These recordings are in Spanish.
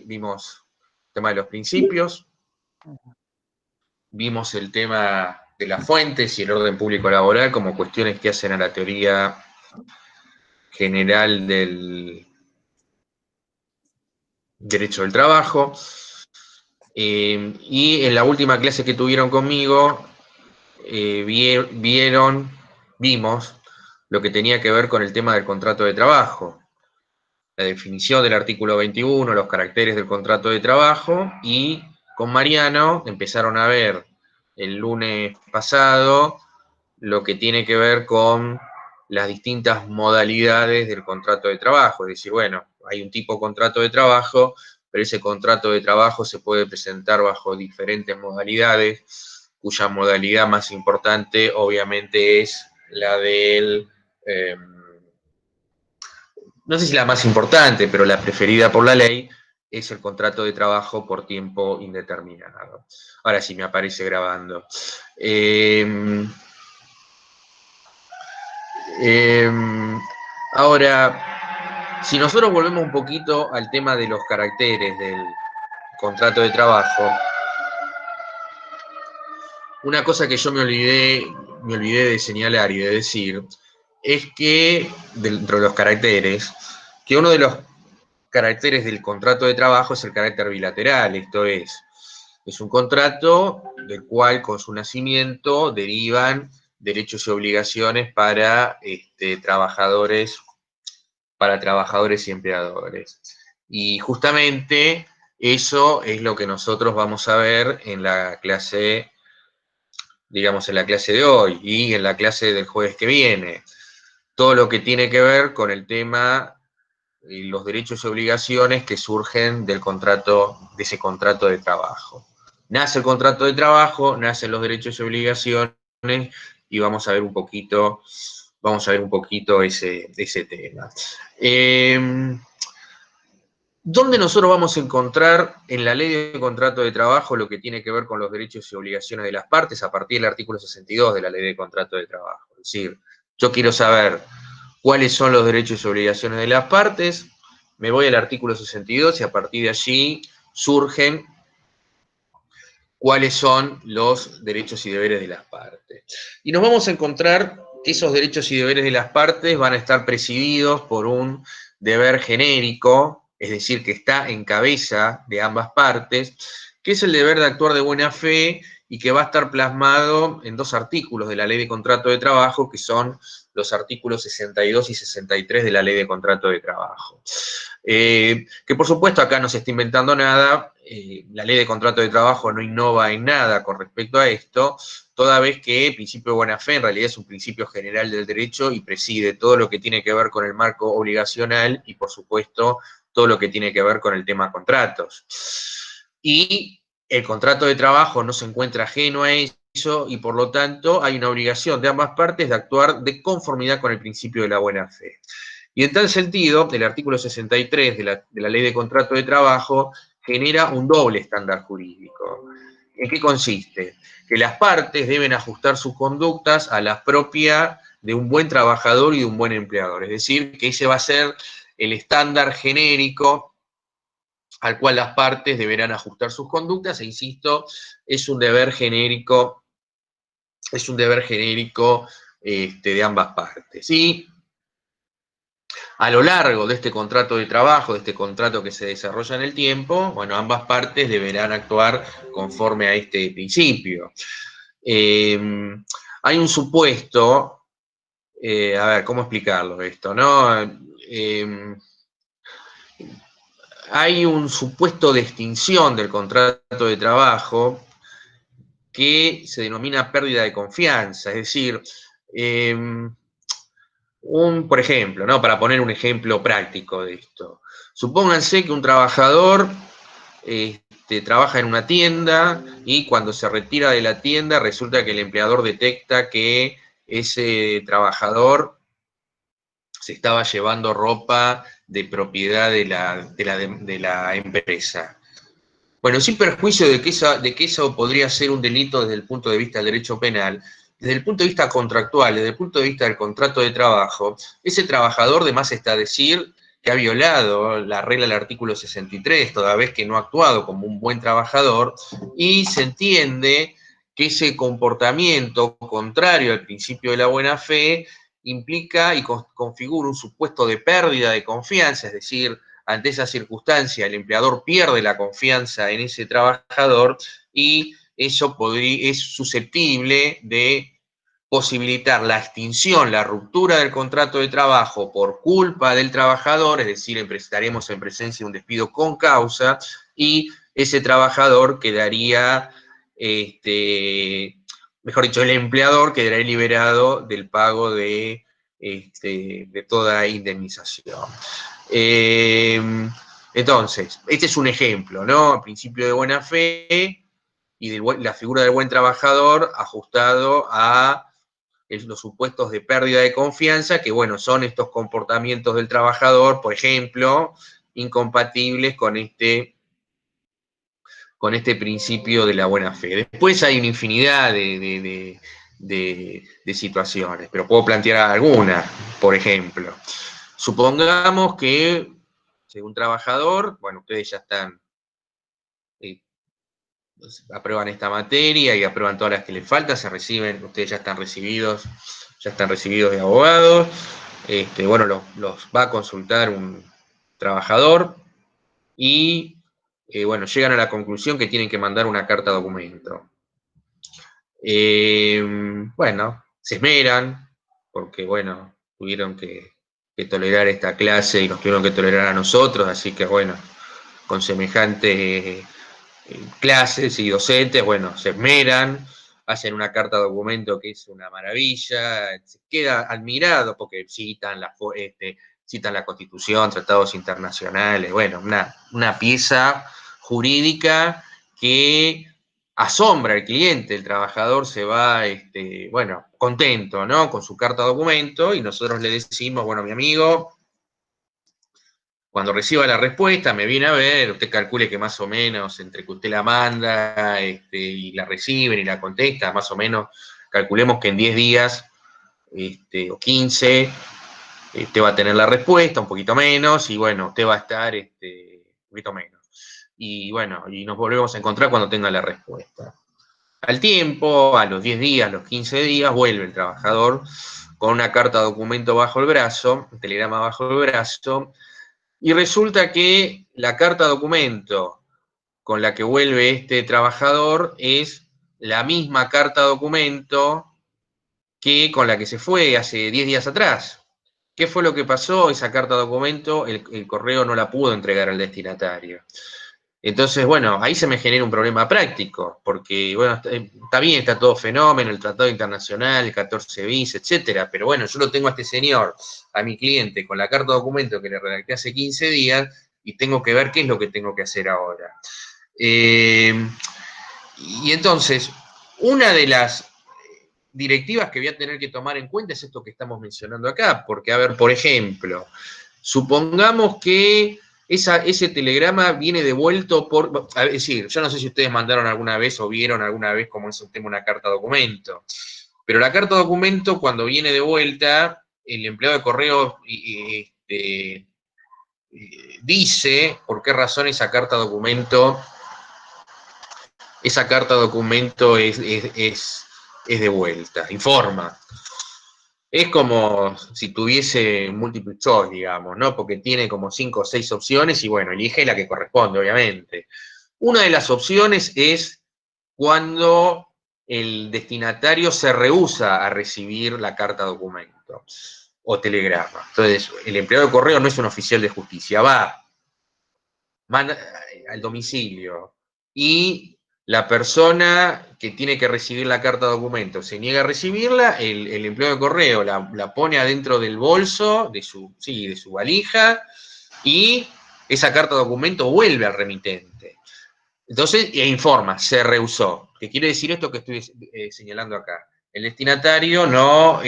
vimos el tema de los principios, vimos el tema de las fuentes y el orden público laboral como cuestiones que hacen a la teoría general del derecho del trabajo. Y en la última clase que tuvieron conmigo, vimos lo que tenía que ver con el tema del contrato de trabajo, la definición del artículo 21, los caracteres del contrato de trabajo, y con Mariano empezaron a ver el lunes pasado lo que tiene que ver con las distintas modalidades del contrato de trabajo. Es decir, bueno, hay un tipo de contrato de trabajo, pero ese contrato de trabajo se puede presentar bajo diferentes modalidades, cuya modalidad más importante obviamente es la del, no sé si la más importante, pero la preferida por la ley, es el contrato de trabajo por tiempo indeterminado. Ahora sí me aparece grabando. Ahora, si nosotros volvemos un poquito al tema de los caracteres del contrato de trabajo, una cosa que yo me olvidé de señalar y de decir, es que, dentro de los caracteres, que uno de los caracteres del contrato de trabajo es el carácter bilateral, esto es un contrato del cual con su nacimiento derivan derechos y obligaciones para trabajadores y empleadores. Y justamente eso es lo que nosotros vamos a ver en la clase, digamos, en la clase de hoy y en la clase del jueves que viene. Todo lo que tiene que ver con el tema y los derechos y obligaciones que surgen del contrato, de ese contrato de trabajo. Nace el contrato de trabajo, nacen los derechos y obligaciones, y vamos a ver un poquito ese tema. ¿Dónde nosotros vamos a encontrar en la ley de contrato de trabajo lo que tiene que ver con los derechos y obligaciones de las partes a partir del artículo 62 de la ley de contrato de trabajo? Es decir, yo quiero saber cuáles son los derechos y obligaciones de las partes, me voy al artículo 62 y a partir de allí surgen cuáles son los derechos y deberes de las partes. Y nos vamos a encontrar que esos derechos y deberes de las partes van a estar presididos por un deber genérico, es decir, que está en cabeza de ambas partes, que es el deber de actuar de buena fe y que va a estar plasmado en dos artículos de la Ley de Contrato de Trabajo, que son los artículos 62 y 63 de la Ley de Contrato de Trabajo. Que por supuesto acá no se está inventando nada, la Ley de Contrato de Trabajo no innova en nada con respecto a esto, toda vez que el principio de buena fe en realidad es un principio general del derecho y preside todo lo que tiene que ver con el marco obligacional y por supuesto todo lo que tiene que ver con el tema contratos. Y el contrato de trabajo no se encuentra ajeno a eso y por lo tanto hay una obligación de ambas partes de actuar de conformidad con el principio de la buena fe. Y en tal sentido, el artículo 63 de la Ley de Contrato de Trabajo genera un doble estándar jurídico. ¿En qué consiste? Que las partes deben ajustar sus conductas a las propias de un buen trabajador y de un buen empleador. Es decir, que ese va a ser el estándar genérico al cual las partes deberán ajustar sus conductas, e insisto, es un deber genérico, de ambas partes. Y a lo largo de este contrato de trabajo, de este contrato que se desarrolla en el tiempo, bueno, ambas partes deberán actuar conforme a este principio. Hay un supuesto, a ver, ¿cómo explicarlo esto, no? Hay un supuesto de extinción del contrato de trabajo que se denomina pérdida de confianza, es decir, por ejemplo, ¿no? Para poner un ejemplo práctico de esto. Supónganse que un trabajador trabaja en una tienda y cuando se retira de la tienda resulta que el empleador detecta que ese trabajador se estaba llevando ropa de propiedad de la empresa. Bueno, sin perjuicio de que eso podría ser un delito desde el punto de vista del derecho penal, desde el punto de vista contractual, desde el punto de vista del contrato de trabajo, ese trabajador, de más está decir, que ha violado la regla del artículo 63, toda vez que no ha actuado como un buen trabajador, y se entiende que ese comportamiento contrario al principio de la buena fe implica y configura un supuesto de pérdida de confianza, es decir, ante esa circunstancia el empleador pierde la confianza en ese trabajador y eso es susceptible de posibilitar la extinción, la ruptura del contrato de trabajo por culpa del trabajador, es decir, estaremos en presencia de un despido con causa y ese trabajador quedaría, mejor dicho, el empleador quedaría liberado del pago de toda indemnización. Entonces, este es un ejemplo, ¿no? El principio de buena fe y la figura del buen trabajador ajustado a los supuestos de pérdida de confianza, que bueno, son estos comportamientos del trabajador, por ejemplo, incompatibles con este principio de la buena fe. Después hay una infinidad de situaciones, pero puedo plantear alguna, por ejemplo. Supongamos que, según trabajador, bueno, ustedes ya están, aprueban esta materia y aprueban todas las que les faltan, se reciben, ustedes ya están recibidos de abogados, bueno, los va a consultar un trabajador y, bueno, llegan a la conclusión que tienen que mandar una carta documento. Bueno, se esmeran, porque, bueno, tuvieron que tolerar esta clase y nos tuvieron que tolerar a nosotros, así que, bueno, con semejante clases y docentes, bueno, se esmeran, hacen una carta documento que es una maravilla, se queda admirado porque citan la Constitución, tratados internacionales, bueno, una pieza jurídica que asombra al cliente, el trabajador se va, bueno, contento, ¿no? Con su carta documento y nosotros le decimos, bueno, mi amigo, cuando reciba la respuesta, me viene a ver, usted calcule que más o menos entre que usted la manda y la reciben y la contesta, más o menos, calculemos que en 10 días o 15, usted va a tener la respuesta, un poquito menos, y bueno, usted va a estar un poquito menos. Y bueno, y nos volvemos a encontrar cuando tenga la respuesta. Al tiempo, a los 10 días, a los 15 días, vuelve el trabajador con una carta documento bajo el brazo, un telegrama bajo el brazo, y resulta que la carta documento con la que vuelve este trabajador es la misma carta documento que con la que se fue hace 10 días atrás. ¿Qué fue lo que pasó? Esa carta documento, el correo no la pudo entregar al destinatario. Entonces, bueno, ahí se me genera un problema práctico, porque, bueno, está bien, está todo fenómeno, el Tratado Internacional, el 14 bis, etcétera, pero bueno, yo lo tengo a este señor, a mi cliente, con la carta documento que le redacté hace 15 días, y tengo que ver qué es lo que tengo que hacer ahora. Y entonces, una de las directivas que voy a tener que tomar en cuenta es esto que estamos mencionando acá, porque, a ver, por ejemplo, supongamos que ese telegrama viene devuelto por, es decir, yo no sé si ustedes mandaron alguna vez o vieron alguna vez cómo es un tema una carta documento, pero la carta documento cuando viene de vuelta, el empleado de correo dice por qué razón esa carta documento es de vuelta, informa. Es como si tuviese multiple choice, digamos, ¿no? Porque tiene como 5 o 6 opciones y bueno, elige la que corresponde, obviamente. Una de las opciones es cuando el destinatario se rehúsa a recibir la carta documento o telegrama. Entonces, el empleado de correo no es un oficial de justicia, va, manda al domicilio y la persona que tiene que recibir la carta documento se niega a recibirla, el empleado de correo la pone adentro del bolso de su valija y esa carta documento vuelve al remitente. Entonces, informa, se rehusó. ¿Qué quiere decir esto que estoy señalando acá? El destinatario no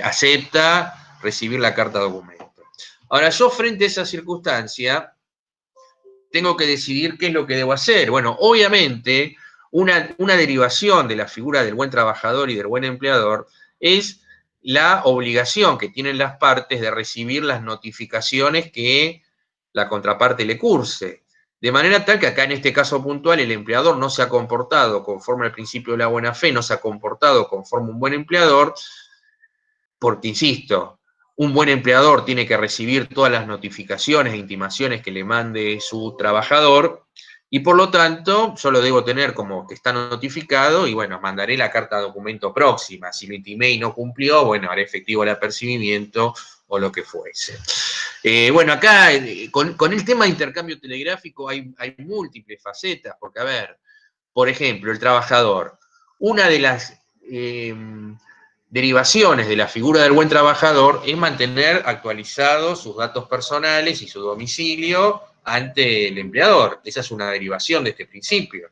acepta recibir la carta documento. Ahora, yo frente a esa circunstancia, tengo que decidir qué es lo que debo hacer. Bueno, obviamente, una derivación de la figura del buen trabajador y del buen empleador es la obligación que tienen las partes de recibir las notificaciones que la contraparte le curse. De manera tal que acá en este caso puntual el empleador no se ha comportado conforme al principio de la buena fe, no se ha comportado conforme un buen empleador, porque, insisto, un buen empleador tiene que recibir todas las notificaciones e intimaciones que le mande su trabajador, y por lo tanto yo lo debo tener como que está notificado y bueno, mandaré la carta de documento próxima. Si lo intimé y no cumplió, bueno, haré efectivo el apercibimiento o lo que fuese. Bueno, acá con el tema de intercambio telegráfico hay múltiples facetas, porque a ver, por ejemplo, el trabajador, una de las derivaciones de la figura del buen trabajador es mantener actualizados sus datos personales y su domicilio ante el empleador. Esa es una derivación de este principio.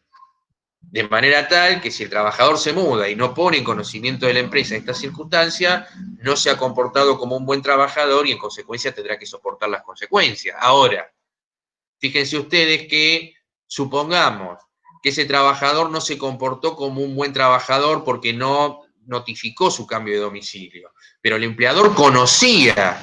De manera tal que si el trabajador se muda y no pone en conocimiento de la empresa esta circunstancia, no se ha comportado como un buen trabajador y en consecuencia tendrá que soportar las consecuencias. Ahora, fíjense ustedes que supongamos que ese trabajador no se comportó como un buen trabajador porque no notificó su cambio de domicilio, pero el empleador conocía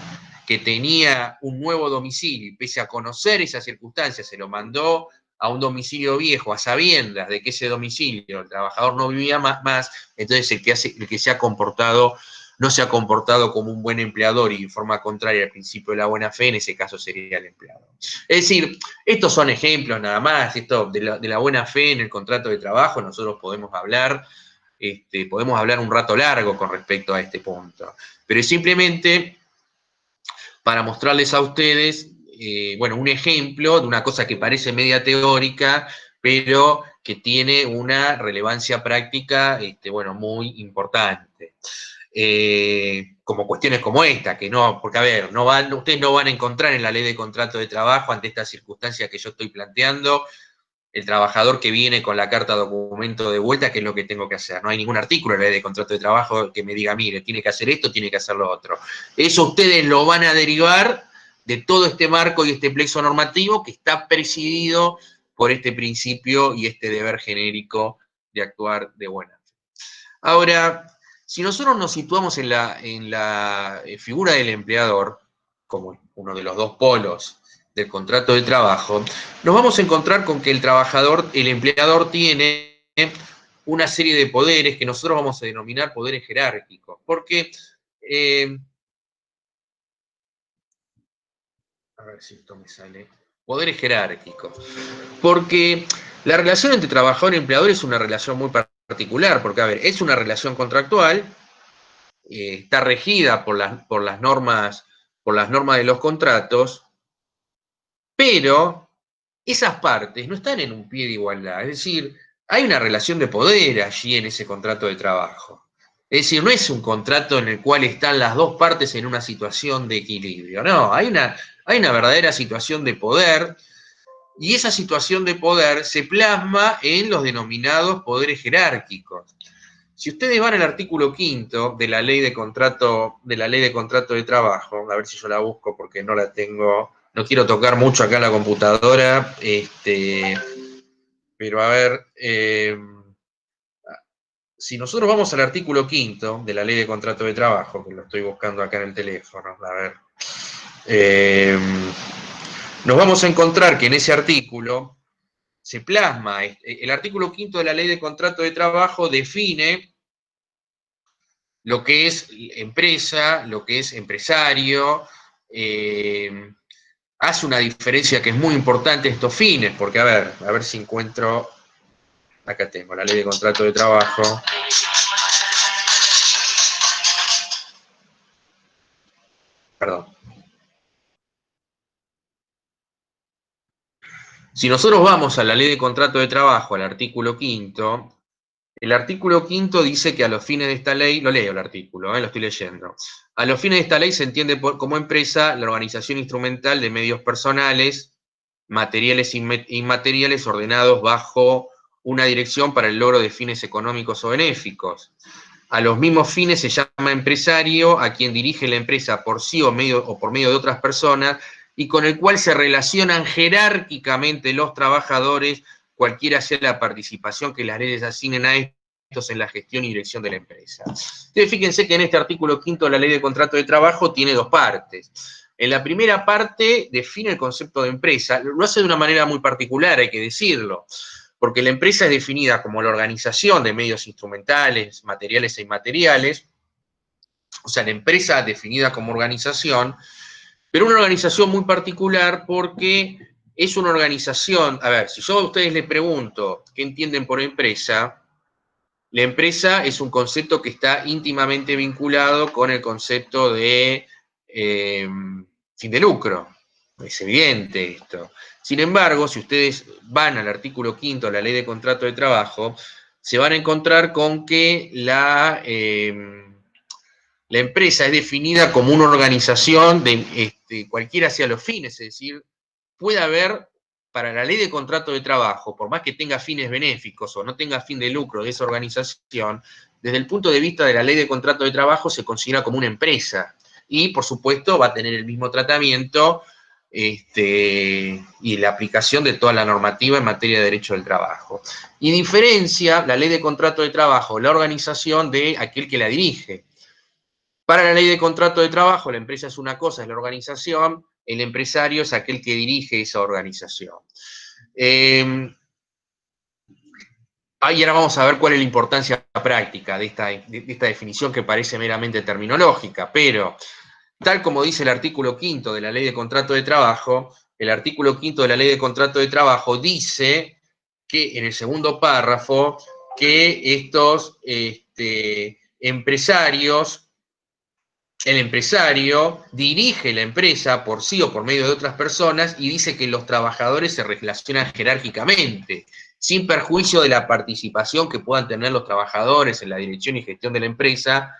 que tenía un nuevo domicilio y pese a conocer esa circunstancia se lo mandó a un domicilio viejo a sabiendas de que ese domicilio el trabajador no vivía más, entonces el que se ha comportado no se ha comportado como un buen empleador y de forma contraria al principio de la buena fe, en ese caso sería el empleado. Es decir, estos son ejemplos nada más, esto de la buena fe en el contrato de trabajo, nosotros podemos hablar un rato largo con respecto a este punto. Pero es simplemente para mostrarles a ustedes, bueno, un ejemplo de una cosa que parece media teórica, pero que tiene una relevancia práctica, bueno, muy importante. Como cuestiones como esta, que no, porque a ver, ustedes no van a encontrar en la ley de contrato de trabajo, ante esta circunstancia que yo estoy planteando, el trabajador que viene con la carta documento de vuelta, qué es lo que tengo que hacer. No hay ningún artículo en la ley de contrato de trabajo que me diga, mire, tiene que hacer esto, tiene que hacer lo otro. Eso ustedes lo van a derivar de todo este marco y este plexo normativo que está presidido por este principio y este deber genérico de actuar de buena fe. Ahora, si nosotros nos situamos en la figura del empleador, como uno de los dos polos del contrato de trabajo, nos vamos a encontrar con que el empleador tiene una serie de poderes que nosotros vamos a denominar poderes jerárquicos, porque, a ver si esto me sale, poderes jerárquicos, porque la relación entre trabajador y empleador es una relación muy particular, porque, a ver, es una relación contractual, está regida por las normas de los contratos, pero esas partes no están en un pie de igualdad. Es decir, hay una relación de poder allí en ese contrato de trabajo. Es decir, no es un contrato en el cual están las dos partes en una situación de equilibrio. No, hay una verdadera situación de poder y esa situación de poder se plasma en los denominados poderes jerárquicos. Si ustedes van al artículo 5 de la ley de contrato de trabajo, a ver si yo la busco porque no la tengo, no quiero tocar mucho acá en la computadora, pero a ver, si nosotros vamos al artículo 5 de la ley de contrato de trabajo, que lo estoy buscando acá en el teléfono, a ver, nos vamos a encontrar que en ese artículo se plasma, el artículo 5 de la ley de contrato de trabajo define lo que es empresa, lo que es empresario, hace una diferencia que es muy importante estos fines, porque a ver si encuentro, acá tengo la ley de contrato de trabajo. Perdón. Si nosotros vamos a la ley de contrato de trabajo, al artículo 5, el artículo 5 dice que a los fines de esta ley, lo leo el artículo, lo estoy leyendo, a los fines de esta ley se entiende como empresa la organización instrumental de medios personales, materiales e inmateriales ordenados bajo una dirección para el logro de fines económicos o benéficos. A los mismos fines se llama empresario a quien dirige la empresa por sí o por medio de otras personas y con el cual se relacionan jerárquicamente los trabajadores, cualquiera sea la participación que las leyes asignen a en la gestión y dirección de la empresa. Entonces, fíjense que en este artículo 5 de la Ley de Contrato de Trabajo tiene dos partes. En la primera parte define el concepto de empresa, lo hace de una manera muy particular, hay que decirlo, porque la empresa es definida como la organización de medios instrumentales, materiales e inmateriales, o sea, la empresa definida como organización, pero una organización muy particular porque es una organización, a ver, si yo a ustedes les pregunto qué entienden por empresa, la empresa es un concepto que está íntimamente vinculado con el concepto de fin de lucro. Es evidente esto. Sin embargo, si ustedes van al artículo 5 de la Ley de Contrato de Trabajo, se van a encontrar con que la empresa es definida como una organización de cualquiera sea los fines, es decir, puede haber para la Ley de Contrato de Trabajo, por más que tenga fines benéficos o no tenga fin de lucro de esa organización, desde el punto de vista de la Ley de Contrato de Trabajo se considera como una empresa y, por supuesto, va a tener el mismo tratamiento y la aplicación de toda la normativa en materia de derecho del trabajo. Y diferencia la Ley de Contrato de Trabajo, la organización, de aquel que la dirige. Para la Ley de Contrato de Trabajo, la empresa es una cosa, es la organización, el empresario es aquel que dirige esa organización. Ahí ahora vamos a ver cuál es la importancia práctica de esta definición que parece meramente terminológica, pero tal como dice el artículo 5 de la Ley de Contrato de Trabajo, el artículo 5 de la Ley de Contrato de Trabajo dice que en el segundo párrafo que estos empresarios, el empresario dirige la empresa por sí o por medio de otras personas y dice que los trabajadores se relacionan jerárquicamente, sin perjuicio de la participación que puedan tener los trabajadores en la dirección y gestión de la empresa,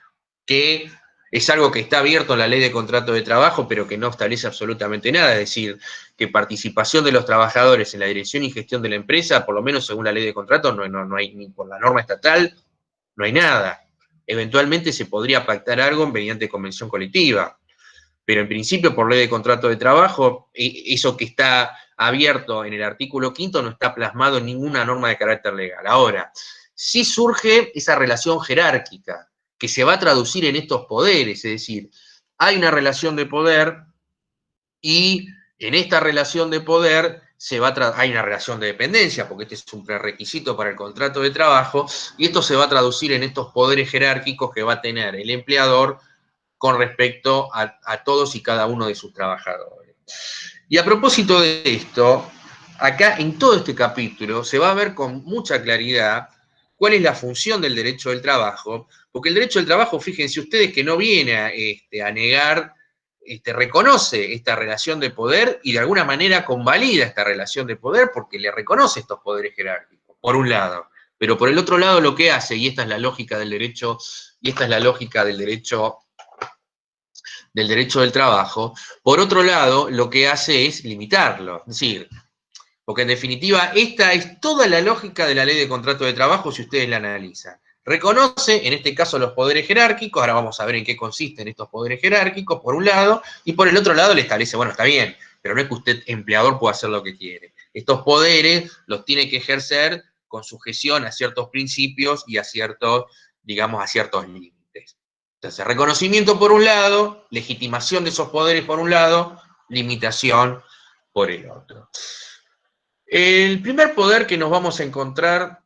que es algo que está abierto en la Ley de Contrato de Trabajo, pero que no establece absolutamente nada. Es decir, que participación de los trabajadores en la dirección y gestión de la empresa, por lo menos según la Ley de Contrato, no hay ni por la norma estatal, no hay nada. Eventualmente se podría pactar algo mediante convención colectiva, pero en principio por Ley de Contrato de Trabajo, eso que está abierto en el artículo 5 no está plasmado en ninguna norma de carácter legal. Ahora, sí surge esa relación jerárquica que se va a traducir en estos poderes, es decir, hay una relación de poder y en esta relación de poder hay una relación de dependencia, porque este es un prerequisito para el contrato de trabajo, y esto se va a traducir en estos poderes jerárquicos que va a tener el empleador con respecto a todos y cada uno de sus trabajadores. Y a propósito de esto, acá en todo este capítulo se va a ver con mucha claridad cuál es la función del derecho del trabajo, porque el derecho del trabajo, fíjense ustedes, que no viene a negar, reconoce esta relación de poder y de alguna manera convalida esta relación de poder porque le reconoce estos poderes jerárquicos, por un lado. Pero por el otro lado lo que hace, y esta es la lógica del derecho, y esta es la lógica del derecho del trabajo, por otro lado lo que hace es limitarlo. Es decir, porque en definitiva esta es toda la lógica de la Ley de Contrato de Trabajo si ustedes la analizan. Reconoce, en este caso, los poderes jerárquicos, ahora vamos a ver en qué consisten estos poderes jerárquicos, por un lado, y por el otro lado le establece, bueno, está bien, pero no es que usted, empleador, pueda hacer lo que quiere. Estos poderes los tiene que ejercer con sujeción a ciertos principios y a ciertos, digamos, a ciertos límites. Entonces, reconocimiento por un lado, legitimación de esos poderes por un lado, limitación por el otro. El primer poder que nos vamos a encontrar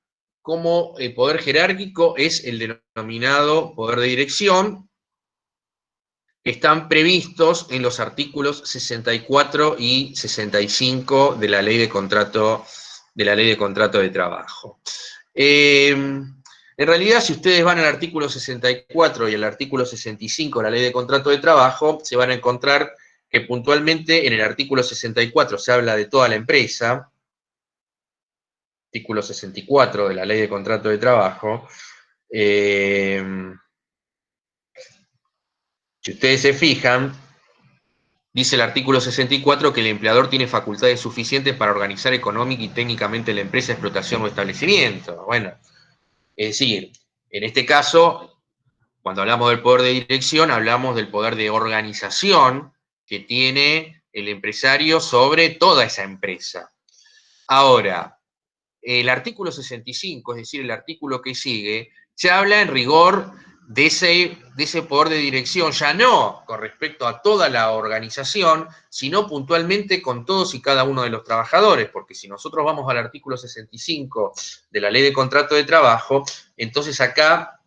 como poder jerárquico es el denominado poder de dirección, que están previstos en los artículos 64 y 65 de la Ley de Contrato de Trabajo. En realidad, si ustedes van al artículo 64 y al artículo 65 de la Ley de Contrato de Trabajo, se van a encontrar que puntualmente en el artículo 64 se habla de toda la empresa, artículo 64 de la Ley de Contrato de Trabajo. Si ustedes se fijan, dice el artículo 64 que el empleador tiene facultades suficientes para organizar económica y técnicamente la empresa, explotación o establecimiento. Bueno, es decir, en este caso, cuando hablamos del poder de dirección, hablamos del poder de organización que tiene el empresario sobre toda esa empresa. Ahora, el artículo 65, es decir, el artículo que sigue, se habla en rigor de ese poder de dirección, ya no con respecto a toda la organización, sino puntualmente con todos y cada uno de los trabajadores, porque si nosotros vamos al artículo 65 de la Ley de Contrato de Trabajo, entonces acá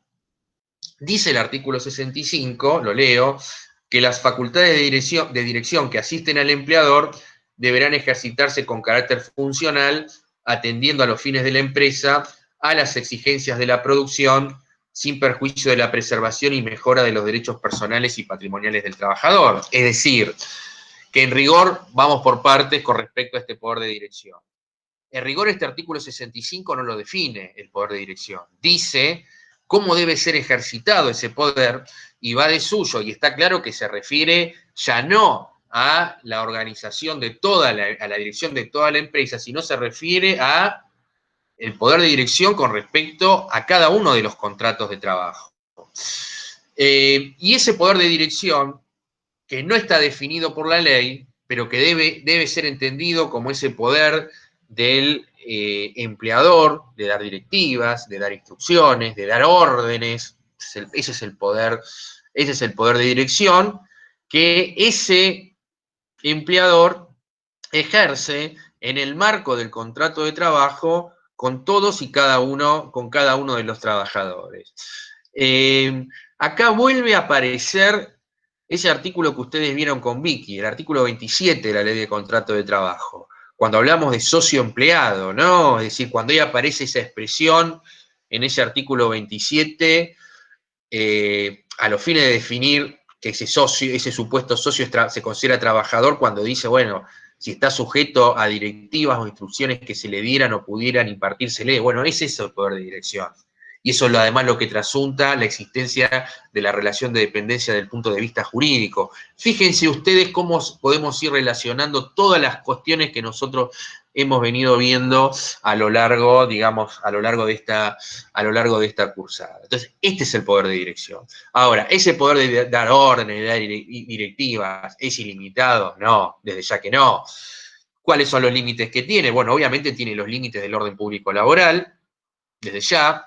dice el artículo 65, lo leo, que las facultades de dirección que asisten al empleador deberán ejercitarse con carácter funcional, atendiendo a los fines de la empresa, a las exigencias de la producción, sin perjuicio de la preservación y mejora de los derechos personales y patrimoniales del trabajador. Es decir, que en rigor vamos por partes con respecto a este poder de dirección. En rigor, este artículo 65 no lo define el poder de dirección. Dice cómo debe ser ejercitado ese poder y va de suyo, y está claro que se refiere ya no a la organización de a la dirección de toda la empresa, sino se refiere a el poder de dirección con respecto a cada uno de los contratos de trabajo. Y ese poder de dirección, que no está definido por la ley, pero que debe ser entendido como ese poder del empleador, de dar directivas, de dar instrucciones, de dar órdenes, ese es el poder de dirección que ese empleador ejerce en el marco del contrato de trabajo con todos y con cada uno de los trabajadores. Acá vuelve a aparecer ese artículo que ustedes vieron con Vicky, el artículo 27 de la Ley de Contrato de Trabajo, cuando hablamos de socio empleado, ¿no? Es decir, cuando ahí aparece esa expresión en ese artículo 27, a los fines de definir que ese supuesto socio se considera trabajador cuando dice, bueno, si está sujeto a directivas o instrucciones que se le dieran o pudieran impartírsele, bueno, es eso el poder de dirección. Y eso es además lo que trasunta la existencia de la relación de dependencia desde el punto de vista jurídico. Fíjense ustedes cómo podemos ir relacionando todas las cuestiones que nosotros hemos venido viendo a lo largo, digamos, a lo largo de esta cursada. Entonces, este es el poder de dirección. Ahora, ¿ese poder de dar órdenes, de dar directivas, es ilimitado? No, desde ya que no. ¿Cuáles son los límites que tiene? Bueno, obviamente tiene los límites del orden público laboral, desde ya,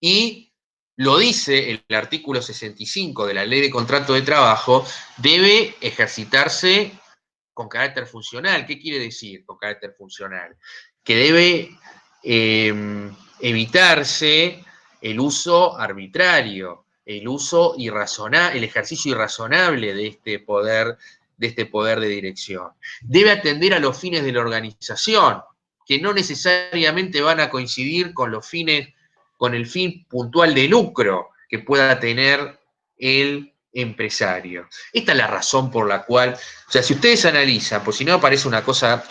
y lo dice el artículo 65 de la Ley de Contrato de Trabajo, debe ejercitarse con carácter funcional. ¿Qué quiere decir con carácter funcional? Que debe evitarse el uso arbitrario, el ejercicio irrazonable de este poder de dirección. Debe atender a los fines de la organización, que no necesariamente van a coincidir con el fin puntual de lucro que pueda tener el empresario. Esta es la razón por la cual, o sea, si ustedes analizan, pues si no parece una cosa,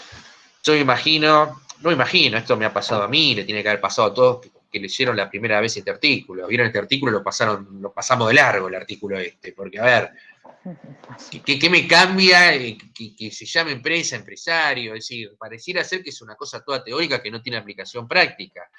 yo no imagino, esto me ha pasado a mí, le tiene que haber pasado a todos que leyeron la primera vez este artículo, vieron este artículo, lo pasamos de largo el artículo este, porque a ver, ¿qué me cambia que se llame empresa, empresario? Es decir, pareciera ser que es una cosa toda teórica que no tiene aplicación práctica.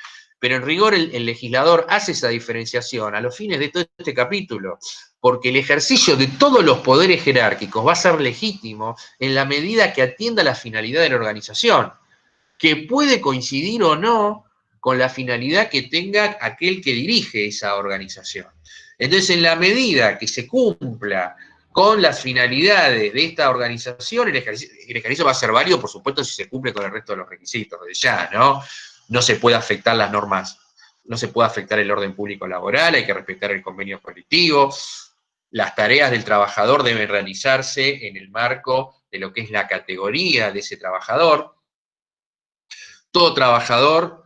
Pero en rigor el legislador hace esa diferenciación a los fines de todo este capítulo, porque el ejercicio de todos los poderes jerárquicos va a ser legítimo en la medida que atienda la finalidad de la organización, que puede coincidir o no con la finalidad que tenga aquel que dirige esa organización. Entonces, en la medida que se cumpla con las finalidades de esta organización, el ejercicio va a ser válido, por supuesto, si se cumple con el resto de los requisitos, de ya, ¿no? No se puede afectar las normas, no se puede afectar el orden público laboral, hay que respetar el convenio colectivo, las tareas del trabajador deben realizarse en el marco de lo que es la categoría de ese trabajador. Todo trabajador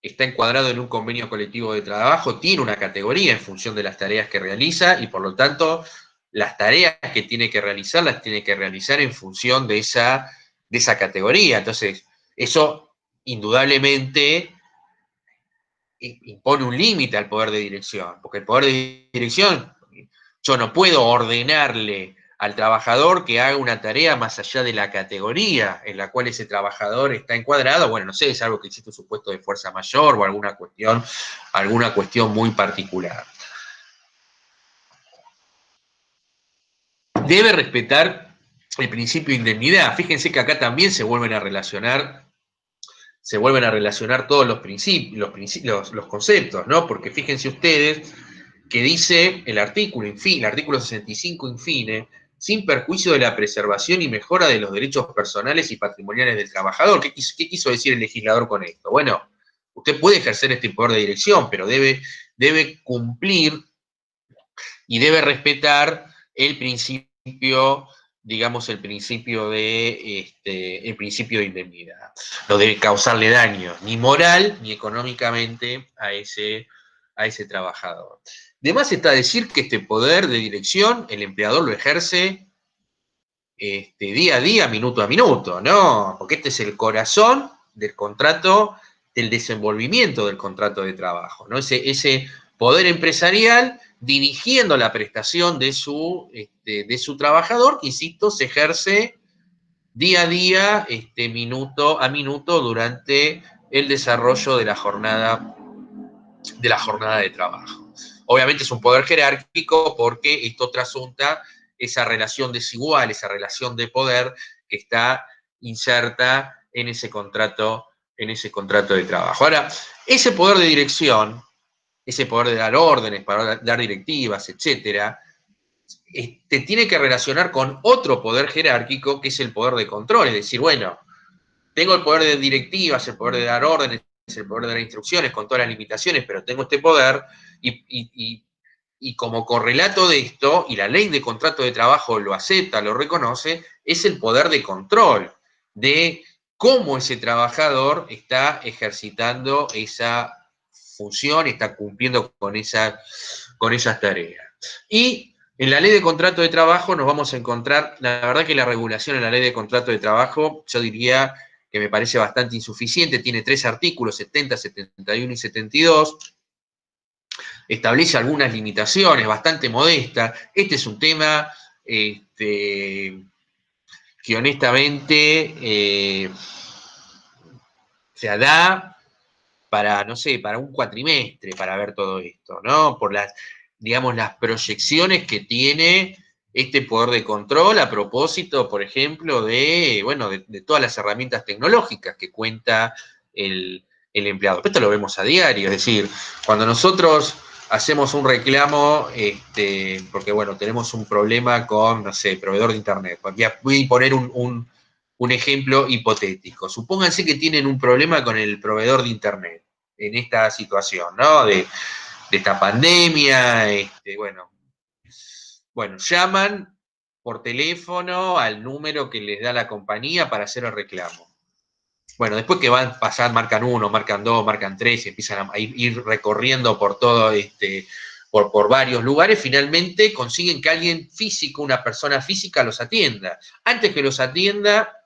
está encuadrado en un convenio colectivo de trabajo, tiene una categoría en función de las tareas que realiza y por lo tanto las tareas que tiene que realizar las tiene que realizar en función de esa categoría. Entonces, eso indudablemente impone un límite al poder de dirección, porque el poder de dirección, yo no puedo ordenarle al trabajador que haga una tarea más allá de la categoría en la cual ese trabajador está encuadrado. Bueno, no sé, es algo que existe un supuesto de fuerza mayor o alguna cuestión muy particular. Debe respetar el principio de indemnidad. Fíjense que acá también se vuelven a relacionar se vuelven a relacionar todos los conceptos, ¿no? Porque fíjense ustedes que dice el artículo 65 infine, sin perjuicio de la preservación y mejora de los derechos personales y patrimoniales del trabajador. ¿Qué quiso decir el legislador con esto? Bueno, usted puede ejercer este poder de dirección, pero debe cumplir y debe respetar el principio, digamos, el principio de indemnidad. No debe causarle daño, ni moral ni económicamente a ese trabajador. De más está decir que este poder de dirección el empleador lo ejerce día a día, minuto a minuto, ¿no? Porque este es el corazón del contrato, del desenvolvimiento del contrato de trabajo, ¿no? Ese poder empresarial dirigiendo la prestación de su trabajador, que, insisto, se ejerce día a día, minuto a minuto, durante el desarrollo de la jornada de trabajo. Obviamente es un poder jerárquico porque esto trasunta esa relación desigual, esa relación de poder que está inserta en ese contrato de trabajo. Ahora, ese poder de dirección, ese poder de dar órdenes, para dar directivas, etcétera, te tiene que relacionar con otro poder jerárquico que es el poder de control. Es decir, bueno, tengo el poder de directivas, el poder de dar órdenes, el poder de dar instrucciones con todas las limitaciones, pero tengo este poder y como correlato de esto, y la ley de contrato de trabajo lo acepta, lo reconoce, es el poder de control de cómo ese trabajador está ejercitando esa función, está cumpliendo con esas tareas. Y en la ley de contrato de trabajo nos vamos a encontrar, la verdad que la regulación en la ley de contrato de trabajo, yo diría que me parece bastante insuficiente, tiene 3 artículos, 70, 71 y 72, establece algunas limitaciones bastante modestas. Este es un tema que honestamente se da para, no sé, para un cuatrimestre para ver todo esto, ¿no? Por las, digamos, las proyecciones que tiene este poder de control a propósito, por ejemplo, de todas las herramientas tecnológicas que cuenta el empleado. Esto lo vemos a diario, es decir, cuando nosotros hacemos un reclamo, porque, bueno, tenemos un problema con, no sé, proveedor de internet. Voy a poner un ejemplo hipotético. Supónganse que tienen un problema con el proveedor de internet en esta situación, ¿no? De esta pandemia, bueno, llaman por teléfono al número que les da la compañía para hacer el reclamo. Bueno, después que van a pasar, marcan 1, marcan 2, marcan 3, y empiezan a ir recorriendo por todo por varios lugares, finalmente consiguen que alguien físico, una persona física, los atienda. Antes que los atienda,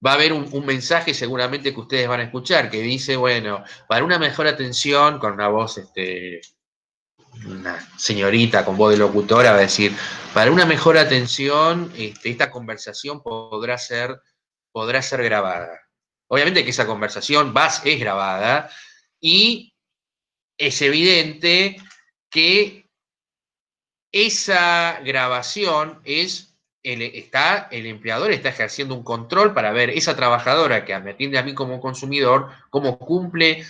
va a haber un mensaje seguramente que ustedes van a escuchar, que dice, bueno, para una mejor atención, con una voz, una señorita con voz de locutora, va a decir, para una mejor atención, esta conversación podrá ser grabada. Obviamente que esa conversación es grabada y es evidente que esa grabación el empleador está ejerciendo un control para ver esa trabajadora que me atiende a mí como consumidor, cómo cumple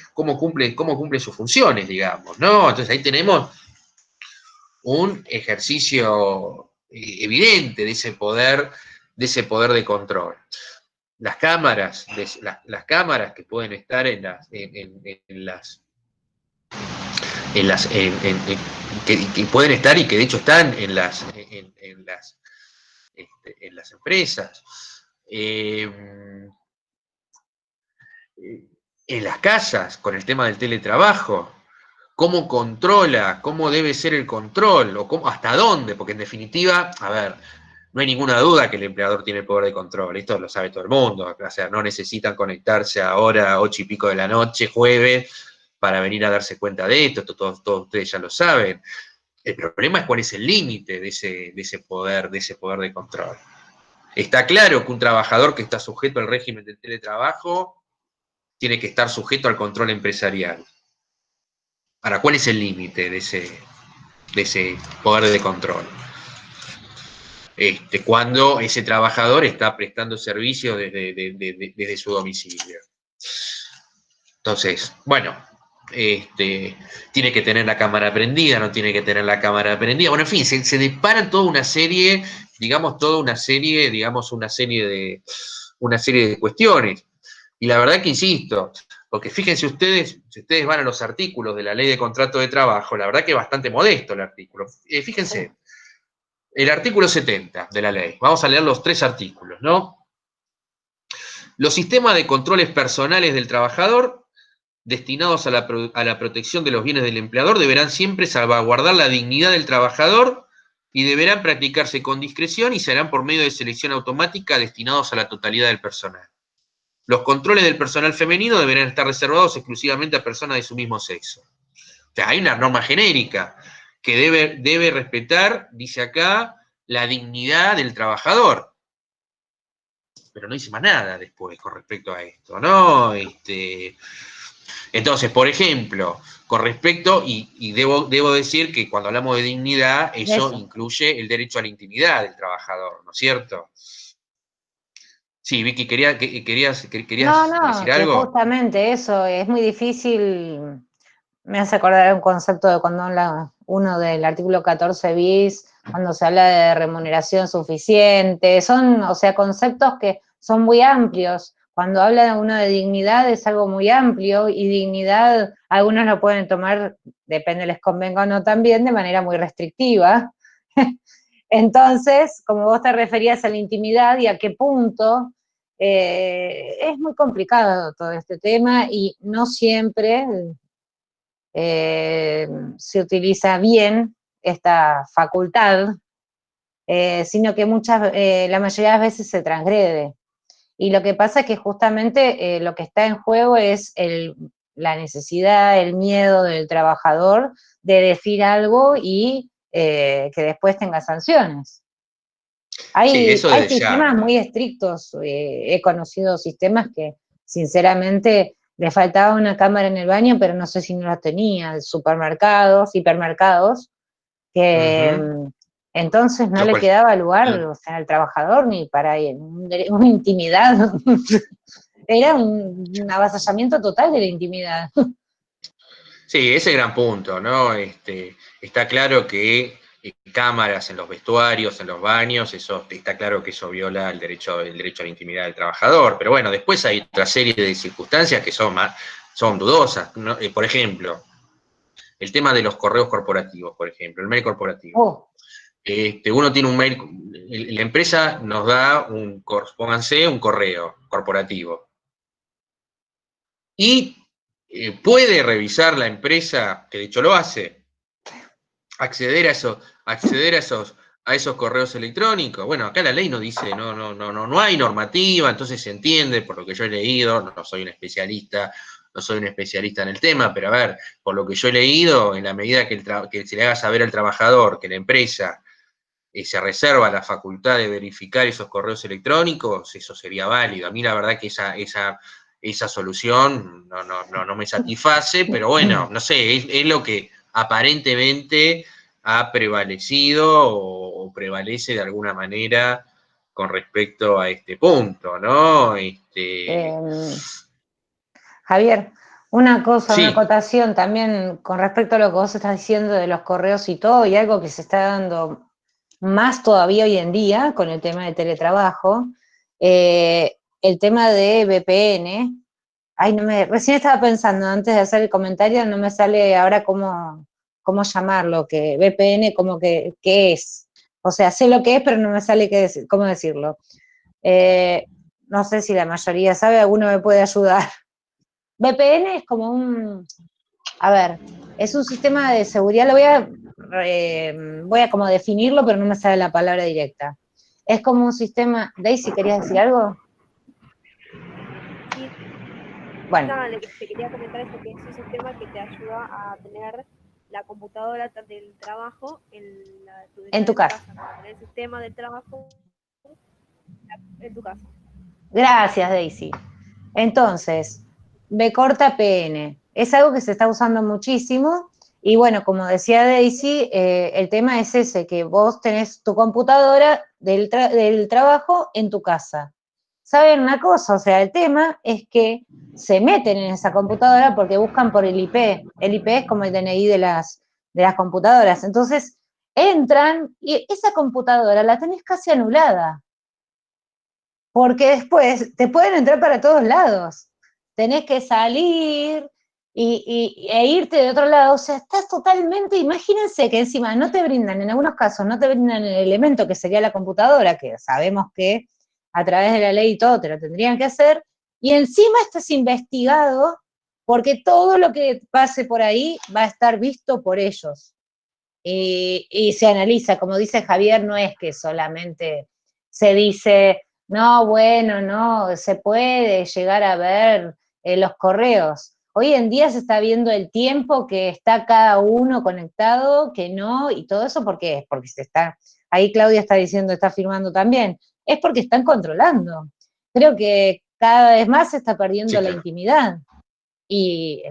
sus funciones, digamos, ¿no? Entonces ahí tenemos un ejercicio evidente de ese poder de control. Las cámaras que pueden estar que pueden estar y que de hecho están en las empresas, en las casas, con el tema del teletrabajo, cómo controla, cómo debe ser el control, o hasta dónde, porque en definitiva, a ver, no hay ninguna duda que el empleador tiene el poder de control, esto lo sabe todo el mundo, o sea, no necesitan conectarse ahora a 8 y pico de la noche, jueves, para venir a darse cuenta de esto, todos ustedes ya lo saben. El problema es cuál es el límite de ese poder de control. Está claro que un trabajador que está sujeto al régimen del teletrabajo tiene que estar sujeto al control empresarial. Ahora, ¿cuál es el límite de ese poder de control? cuando ese trabajador está prestando servicio desde su domicilio. Entonces, bueno, tiene que tener la cámara prendida, no tiene que tener la cámara prendida. Bueno, en fin, se disparan toda una serie, digamos, una serie de cuestiones. Y la verdad que insisto, porque fíjense ustedes, si ustedes van a los artículos de la Ley de Contrato de Trabajo, la verdad que es bastante modesto el artículo. Fíjense, el artículo 70 de la ley, vamos a leer los 3 artículos, ¿no? Los sistemas de controles personales del trabajador destinados a la protección de los bienes del empleador deberán siempre salvaguardar la dignidad del trabajador y deberán practicarse con discreción y serán por medio de selección automática destinados a la totalidad del personal. Los controles del personal femenino deberán estar reservados exclusivamente a personas de su mismo sexo. O sea, hay una norma genérica que debe respetar, dice acá, la dignidad del trabajador. Pero no dice más nada después con respecto a esto, ¿no? Entonces, por ejemplo, con respecto, y debo decir que cuando hablamos de dignidad, eso incluye el derecho a la intimidad del trabajador, ¿no es cierto? Sí, Vicky, ¿querías decir Que algo? justamente eso, es muy difícil, me hace acordar un concepto de cuando uno del artículo 14 bis, cuando se habla de remuneración suficiente, son, o sea, conceptos que son muy amplios. Cuando habla uno de dignidad es algo muy amplio y dignidad algunos lo pueden tomar, depende les convenga o no también, de manera muy restrictiva. Entonces, como vos te referías a la intimidad y a qué punto, es muy complicado todo este tema y no siempre se utiliza bien esta facultad, sino que la mayoría de las veces se transgrede. Y lo que pasa es que justamente lo que está en juego es la necesidad, el miedo del trabajador de decir algo y que después tenga sanciones. Sí, eso Hay desde ya. sistemas muy estrictos, he conocido sistemas que sinceramente le faltaba una cámara en el baño, pero no sé si no la tenía, supermercados, hipermercados, que Uh-huh. entonces no Lo le cual, quedaba lugar, o sea, al trabajador ni para una intimidad. Era un avasallamiento total de la intimidad. sí, ese gran punto, ¿no? Está claro que cámaras en los vestuarios, en los baños, eso está claro que eso viola el derecho a la intimidad del trabajador. Pero bueno, después hay otra serie de circunstancias que son dudosas, ¿no? Por ejemplo, el tema de los correos corporativos, por ejemplo, el mail corporativo. Oh, Uno tiene un mail, la empresa nos da pónganse un correo corporativo. Y puede revisar la empresa, que de hecho lo hace, acceder a esos correos electrónicos. Bueno, acá la ley no dice, no hay normativa, entonces se entiende, por lo que yo he leído, no soy un especialista, no soy un especialista en el tema, pero a ver, por lo que yo he leído, en la medida que se le haga saber al trabajador que la empresa se reserva la facultad de verificar esos correos electrónicos, eso sería válido. A mí la verdad que esa solución no me satisface, pero bueno, no sé, es lo que aparentemente ha prevalecido o prevalece de alguna manera con respecto a este punto, ¿no? eh, Javier, una cosa, una Sí, acotación también con respecto a lo que vos estás diciendo de los correos y todo, y algo que se está dando más todavía hoy en día con el tema de teletrabajo, el tema de VPN. Ay, recién estaba pensando, antes de hacer el comentario, no me sale ahora cómo llamarlo, que VPN como que, ¿qué es? O sea, sé lo que es, pero no me sale cómo decirlo. Eh, no sé si la mayoría sabe, alguno me puede ayudar. VPN es como a ver, es un sistema de seguridad, voy a como definirlo, pero no me sale la palabra directa. Es como un sistema, Daisy, ¿querías decir algo? Sí, Bueno, nada, te quería comentar eso, que es un sistema que te ayuda a tener la computadora del trabajo en tu en tu casa. casa, para tener el sistema del trabajo en tu casa. Gracias, Daisy. Entonces, B corta PN. Es algo que se está usando muchísimo Y bueno, como decía Daisy, el tema es ese, que vos tenés tu computadora del trabajo en tu casa. ¿Saben una cosa? O sea, el tema es que se meten en esa computadora porque buscan por el IP. El IP es como el DNI de las computadoras. Entonces, entran y esa computadora la tenés casi anulada. Porque después te pueden entrar para todos lados. Tenés que salir e irte de otro lado. O sea, estás totalmente, imagínense que encima no te brindan, en algunos casos, no te brindan el elemento que sería la computadora, que sabemos que a través de la ley y todo te lo tendrían que hacer, y encima estás investigado porque todo lo que pase por ahí va a estar visto por ellos. Y se analiza, como dice Javier, no es que solamente se dice, no, bueno, no, se puede llegar a ver los correos. Hoy en día se está viendo el tiempo que está cada uno conectado, que no, y todo eso porque se está, ahí Claudia está diciendo, está firmando también, es porque están controlando. Creo que cada vez más se está perdiendo Sí, la claro. intimidad y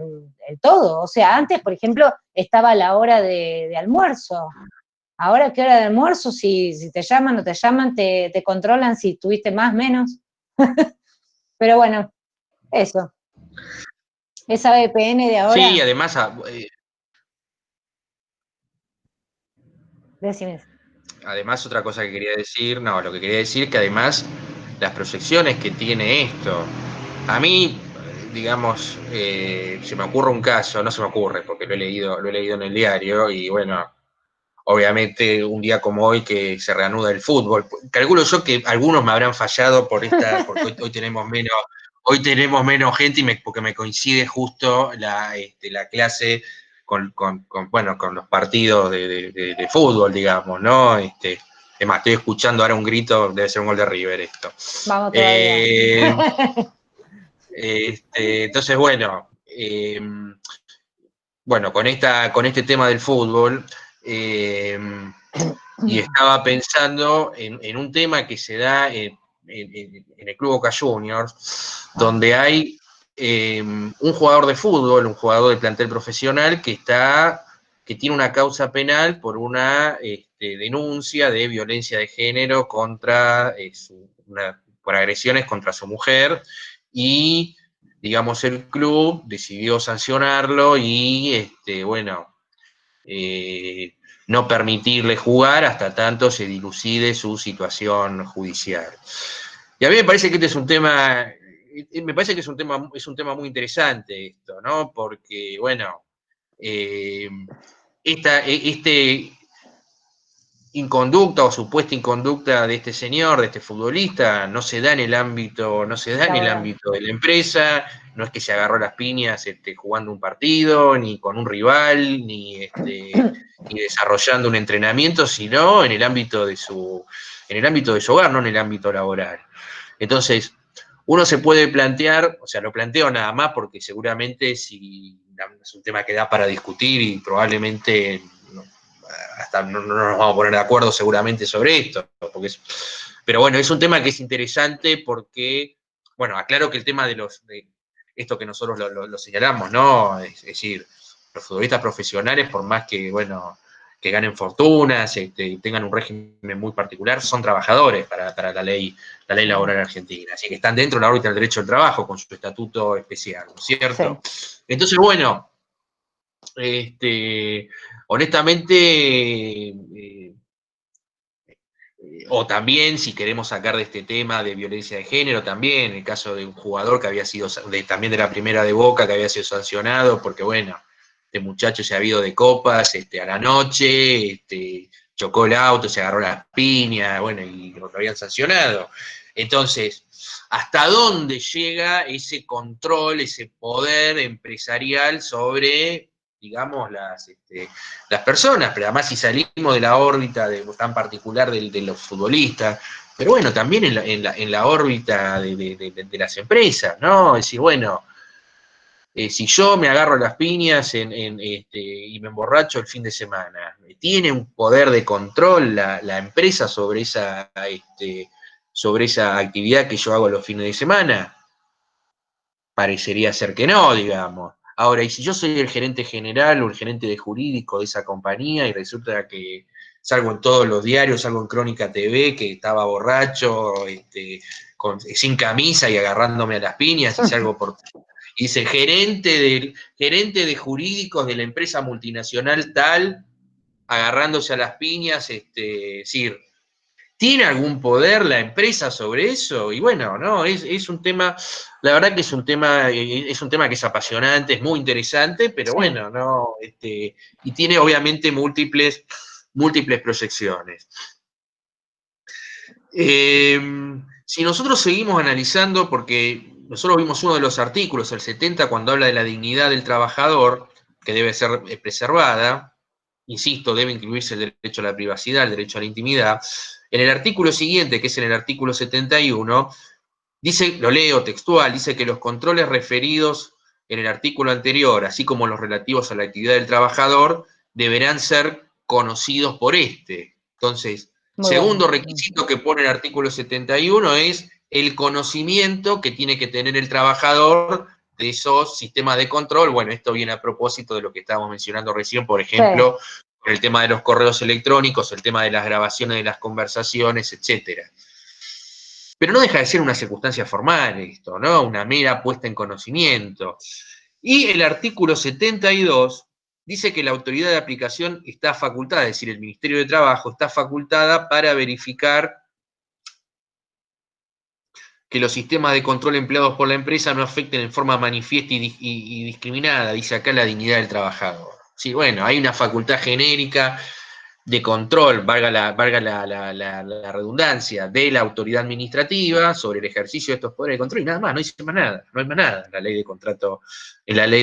el todo. O sea, antes, por ejemplo, estaba la hora de almuerzo. Ahora, ¿qué hora de almuerzo? Si te llaman o te llaman, te controlan si tuviste más, menos. Pero bueno, eso. Esa VPN de Sí, ahora, además, decime. además otra cosa que quería decir, no, lo que quería decir que además las proyecciones que tiene esto, a mí, digamos, se me ocurre un caso, no se me ocurre porque lo he leído en el diario y bueno, obviamente un día como hoy que se reanuda el fútbol, calculo yo que algunos me habrán fallado por esta, porque hoy tenemos menos gente y porque me coincide justo la clase bueno, con los partidos de fútbol, digamos, ¿no? Es más, estoy escuchando ahora un grito, debe ser un gol de River esto. Vamos todavía. Eh, entonces, bueno, con este tema del fútbol, eh, y estaba pensando en un tema que se da en el Club Boca Juniors, donde hay un jugador de fútbol, un jugador de plantel profesional que tiene una causa penal por una denuncia de violencia de género por agresiones contra su mujer, y digamos el club decidió sancionarlo y no permitirle jugar hasta tanto se dilucide su situación judicial. Y a mí me parece que este es un tema, me parece que es un tema muy interesante esto, ¿no? Porque, bueno, eh, este inconducta o supuesta inconducta de este señor, de este futbolista, no se da en el ámbito, no se da en el Laboral. ámbito de la empresa, no es que se agarró las piñas jugando un partido, ni con un rival, ni desarrollando un entrenamiento, sino en el ámbito de su hogar, no en el ámbito laboral. Entonces, uno se puede plantear, o sea, lo planteo nada más porque seguramente si es un tema que da para discutir y probablemente hasta no nos vamos a poner de acuerdo seguramente sobre esto, pero bueno, es un tema que es interesante porque, bueno, aclaro que el tema de esto que nosotros lo señalamos, ¿no? Es decir, los futbolistas profesionales, por más que, bueno, que ganen fortunas, tengan un régimen muy particular, son trabajadores para la ley laboral argentina. Así que están dentro de la órbita del derecho al trabajo con su estatuto especial, ¿no es cierto? Sí. Entonces, bueno, honestamente, o también si queremos sacar de este tema de violencia de género, también el caso de un jugador que había sido, también de la primera de Boca, que había sido sancionado, porque bueno, este muchacho se ha ido de copas a la noche, chocó el auto, se agarró las piñas, bueno, y lo habían sancionado. Entonces, ¿hasta dónde llega ese control, ese poder empresarial sobre, digamos, las personas? Pero además si salimos de la órbita tan particular de los futbolistas, pero bueno, también en la órbita de las empresas, ¿no? Es decir, bueno, si yo me agarro las piñas y me emborracho el fin de semana, ¿tiene un poder de control la empresa sobre esa actividad que yo hago los fines de semana? Parecería ser que no, digamos. Ahora, y si yo soy el gerente general o el gerente de jurídico de esa compañía y resulta que salgo en todos los diarios, salgo en Crónica TV, que estaba borracho, sin camisa y agarrándome a las piñas y salgo por... Y dice, gerente de jurídicos de la empresa multinacional tal, agarrándose a las piñas, decir, ¿tiene algún poder la empresa sobre eso? Y bueno, no, es un tema, la verdad que es un tema que es apasionante, es muy interesante, pero Sí. bueno, no, y tiene obviamente múltiples proyecciones. Si nosotros seguimos analizando, porque nosotros vimos uno de los artículos, el 70, cuando habla de la dignidad del trabajador, que debe ser preservada, insisto, debe incluirse el derecho a la privacidad, el derecho a la intimidad. En el artículo siguiente, que es en el artículo 71, dice, lo leo textual, dice que los controles referidos en el artículo anterior, así como los relativos a la actividad del trabajador, deberán ser conocidos por este. Entonces, Muy segundo bueno. requisito que pone el artículo 71 es el conocimiento que tiene que tener el trabajador de esos sistemas de control. Bueno, esto viene a propósito de lo que estábamos mencionando recién, por ejemplo, con el tema de los correos electrónicos, el tema de las grabaciones de las conversaciones, etcétera. Pero no deja de ser una circunstancia formal esto, ¿no? Una mera puesta en conocimiento. Y el artículo 72 dice que la autoridad de aplicación está facultada, es decir, el Ministerio de Trabajo está facultada para verificar que los sistemas de control empleados por la empresa no afecten en forma manifiesta y discriminada, dice acá, la dignidad del trabajador. Sí, bueno, hay una facultad genérica de control, valga la redundancia, de la autoridad administrativa sobre el ejercicio de estos poderes de control y nada más, no dice más nada, no hay más nada en la ley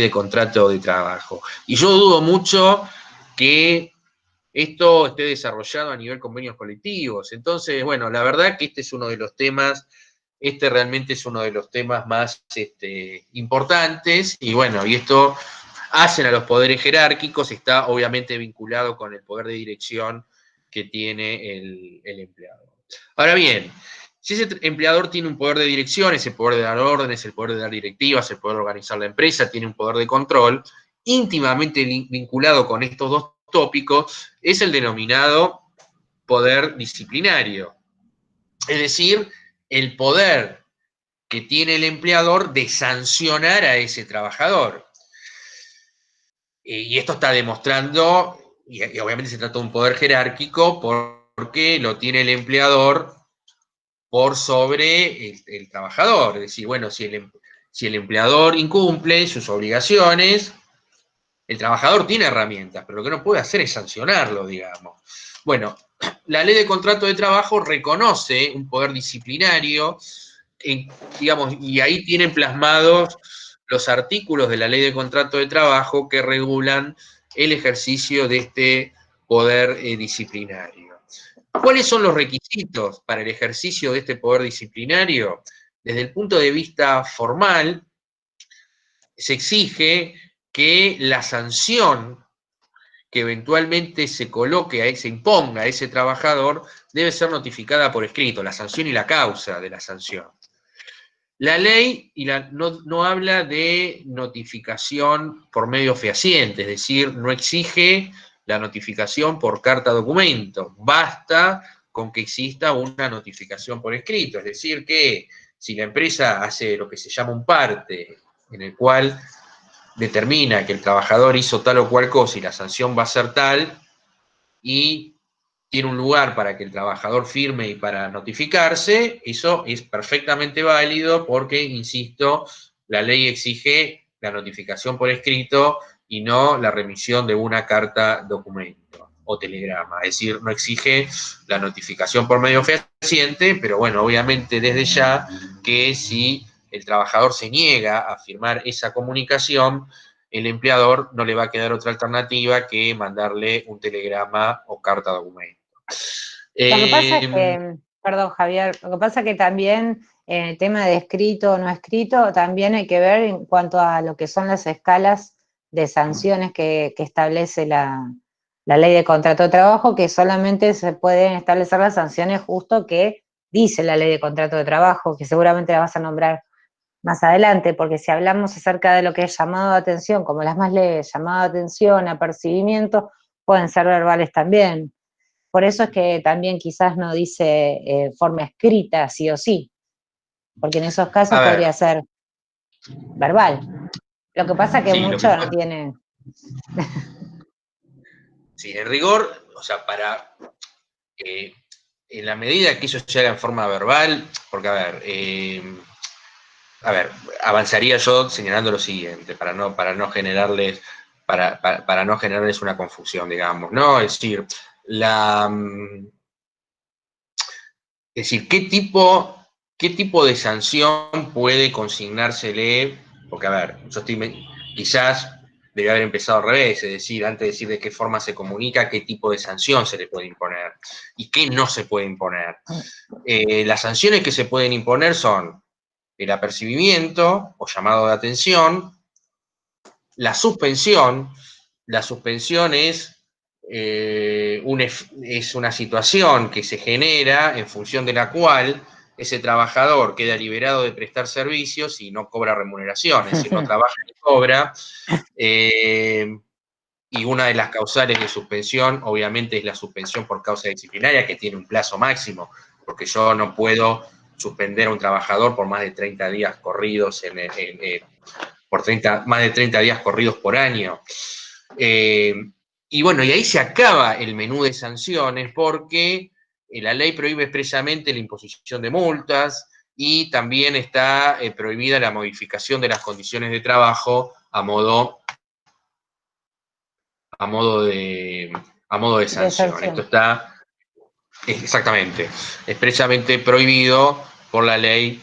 de contrato de trabajo. Y yo dudo mucho que esto esté desarrollado a nivel convenios colectivos. Entonces, bueno, la verdad que este es uno de los temas, realmente es uno de los temas más importantes, y bueno, y esto hacen a los poderes jerárquicos, está obviamente vinculado con el poder de dirección que tiene el empleador. Ahora bien, si ese empleador tiene un poder de dirección, ese poder de dar órdenes, el poder de dar directivas, el poder de organizar la empresa, tiene un poder de control, íntimamente vinculado con estos dos tópicos, es el denominado poder disciplinario. Es decir, el poder que tiene el empleador de sancionar a ese trabajador. Y esto está demostrando, y obviamente se trata de un poder jerárquico, porque lo tiene el empleador por sobre el trabajador. Es decir, bueno, si el empleador incumple sus obligaciones, el trabajador tiene herramientas, pero lo que no puede hacer es sancionarlo, digamos. Bueno, la ley de contrato de trabajo reconoce un poder disciplinario, digamos, y ahí tienen plasmados los artículos de la ley de contrato de trabajo que regulan el ejercicio de este poder disciplinario. ¿Cuáles son los requisitos para el ejercicio de este poder disciplinario? Desde el punto de vista formal, se exige que la sanción que eventualmente se coloque, se imponga a ese trabajador, debe ser notificada por escrito, la sanción y la causa de la sanción. La ley no habla de notificación por medio fehaciente, es decir, no exige la notificación por carta documento, basta con que exista una notificación por escrito, es decir, que si la empresa hace lo que se llama un parte, en el cual determina que el trabajador hizo tal o cual cosa y la sanción va a ser tal, y tiene un lugar para que el trabajador firme y para notificarse, eso es perfectamente válido porque, insisto, la ley exige la notificación por escrito y no la remisión de una carta documento o telegrama. Es decir, no exige la notificación por medio fehaciente, pero bueno, obviamente desde ya que si el trabajador se niega a firmar esa comunicación, el empleador no le va a quedar otra alternativa que mandarle un telegrama o carta documento. Lo que pasa es que, perdón Javier, lo que pasa es que también en el tema de escrito o no escrito, también hay que ver en cuanto a lo que son las escalas de sanciones que establece la ley de contrato de trabajo, que solamente se pueden establecer las sanciones justo que dice la ley de contrato de trabajo, que seguramente la vas a nombrar más adelante, porque si hablamos acerca de lo que es llamado de atención, como las más leves, llamado de atención, apercibimiento, pueden ser verbales también. Por eso es que también quizás no dice forma escrita, sí o sí, porque en esos casos A ver, podría ser verbal. Lo que pasa es que sí, lo que mucho no pasa, tiene. sí, en rigor, o sea, eh, en la medida que eso se haga en forma verbal, porque a ver, avanzaría yo señalando lo siguiente, para no generarles, para no generarles una confusión, digamos, ¿no? Es decir, es decir, qué tipo de sanción puede consignársele? Porque, a ver, quizás debe haber empezado al revés, es decir, antes de decir de qué forma se comunica, qué tipo de sanción se le puede imponer y qué no se puede imponer. Las sanciones que se pueden imponer son el apercibimiento o llamado de atención, la suspensión. La suspensión es una situación que se genera en función de la cual ese trabajador queda liberado de prestar servicios y no cobra remuneración, es decir, no trabaja ni cobra. Y una de las causales de suspensión, obviamente, es la suspensión por causa disciplinaria, que tiene un plazo máximo, porque yo no puedo suspender a un trabajador por más de 30 días corridos más de 30 días corridos por año. Eh, y bueno, y ahí se acaba el menú de sanciones porque la ley prohíbe expresamente la imposición de multas y también está prohibida la modificación de las condiciones de trabajo a modo de, a modo de De sanción. Esto sanción. está exactamente, expresamente prohibido por la ley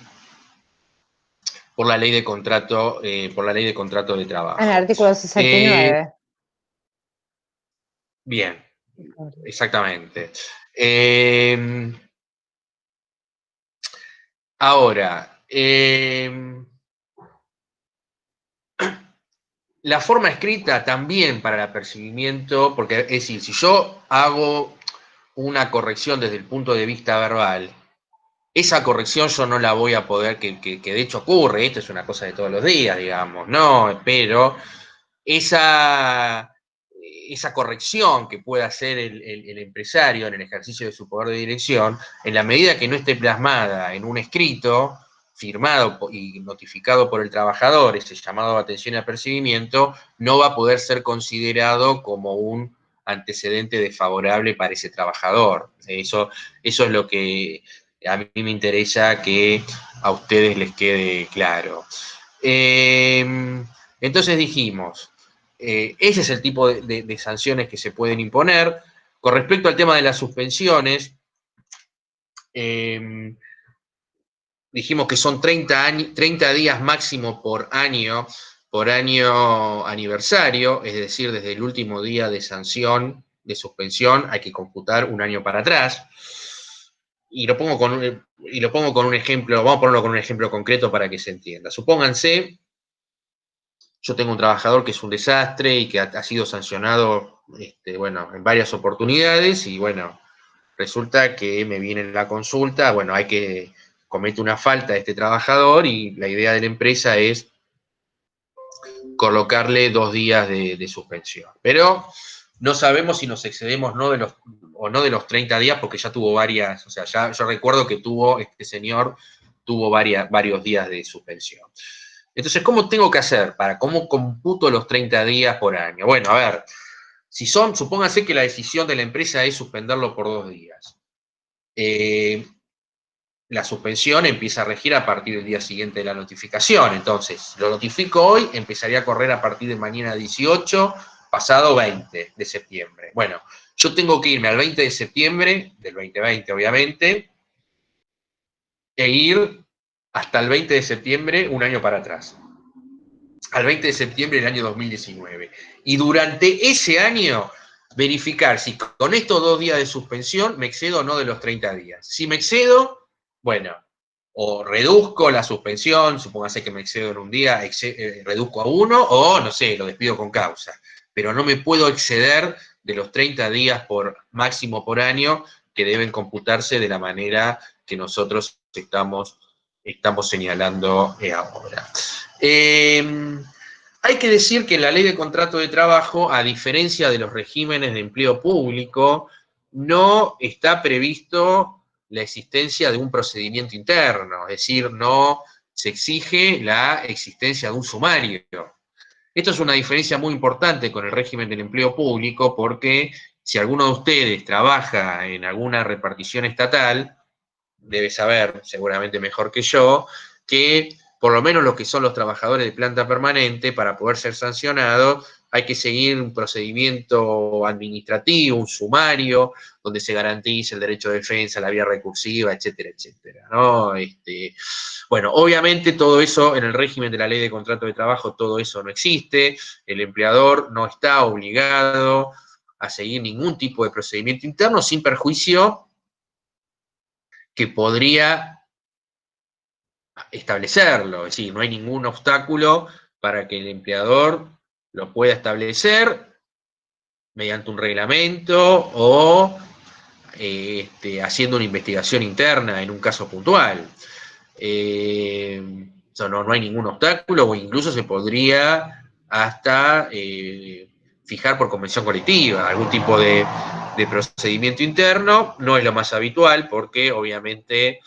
de contrato, por la ley de contrato de En el trabajo. artículo Eh, 69. Bien, exactamente. Eh, ahora, la forma escrita también para el apercibimiento, porque es decir, si yo hago una corrección desde el punto de vista verbal, esa corrección yo no la voy a poder, que de hecho ocurre, esto es una cosa de todos los días, digamos, ¿no? Pero esa, esa corrección que pueda hacer el empresario en el ejercicio de su poder de dirección, en la medida que no esté plasmada en un escrito, firmado y notificado por el trabajador, ese llamado de atención y apercibimiento, no va a poder ser considerado como un antecedente desfavorable para ese trabajador. Eso es lo que a mí me interesa que a ustedes les quede claro. Entonces dijimos, ese es el tipo de sanciones que se pueden imponer. Con respecto al tema de las suspensiones, dijimos que son 30 días máximo por año aniversario, es decir, desde el último día de sanción, de suspensión, hay que computar un año para atrás. Y lo pongo con un ejemplo, vamos a ponerlo con un ejemplo concreto para que se entienda. Supónganse, yo tengo un trabajador que es un desastre y que ha sido sancionado, bueno, en varias oportunidades y bueno, resulta que me viene la consulta, bueno, hay que comete una falta a este trabajador y la idea de la empresa es colocarle 2 días de suspensión. Pero no sabemos si nos excedemos o no de los 30 días porque ya tuvo varias, o sea, ya yo recuerdo que este señor tuvo varios días de suspensión. Entonces, ¿cómo tengo que hacer? ¿Cómo computo los 30 días por año? Bueno, a ver, supóngase que la decisión de la empresa es suspenderlo por 2 días. La suspensión empieza a regir a partir del día siguiente de la notificación. Entonces, lo notifico hoy, empezaría a correr a partir de mañana 18, pasado 20 de septiembre. Bueno, yo tengo que irme al 20 de septiembre del 2020, obviamente, e ir hasta el 20 de septiembre, un año para atrás. Al 20 de septiembre del año 2019. Y durante ese año, verificar si con estos 2 días de suspensión me excedo o no de los 30 días. Si me excedo, bueno, o reduzco la suspensión, supóngase que me excedo en un día, reduzco a 1, o no sé, lo despido con causa. Pero no me puedo exceder de los 30 días máximo por año que deben computarse de la manera que nosotros estamos estamos señalando ahora. Hay que decir que en la ley de contrato de trabajo, a diferencia de los regímenes de empleo público, no está previsto la existencia de un procedimiento interno, es decir, no se exige la existencia de un sumario. Esto es una diferencia muy importante con el régimen del empleo público porque si alguno de ustedes trabaja en alguna repartición estatal, debe saber, seguramente mejor que yo, que por lo menos los que son los trabajadores de planta permanente, para poder ser sancionados, hay que seguir un procedimiento administrativo, un sumario, donde se garantice el derecho de defensa, la vía recursiva, etcétera, etcétera, ¿no? Bueno, obviamente todo eso en el régimen de la ley de contrato de trabajo, todo eso no existe, el empleador no está obligado a seguir ningún tipo de procedimiento interno sin perjuicio que podría establecerlo, es decir, no hay ningún obstáculo para que el empleador lo pueda establecer mediante un reglamento o haciendo una investigación interna en un caso puntual. No hay ningún obstáculo, o incluso se podría hasta fijar por convención colectiva algún tipo de procedimiento interno. No es lo más habitual porque obviamente,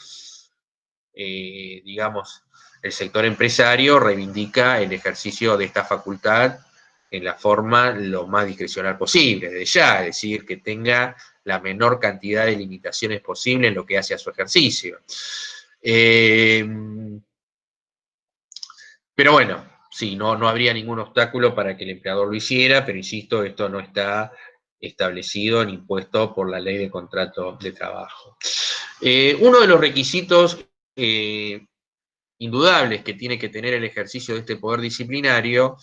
digamos, el sector empresario reivindica el ejercicio de esta facultad en la forma lo más discrecional posible, desde ya, es decir, que tenga la menor cantidad de limitaciones posible en lo que hace a su ejercicio. Pero bueno, sí, no habría ningún obstáculo para que el empleador lo hiciera, pero insisto, esto no está establecido ni impuesto por la ley de contrato de trabajo. Uno de los requisitos indudables que tiene que tener el ejercicio de este poder disciplinario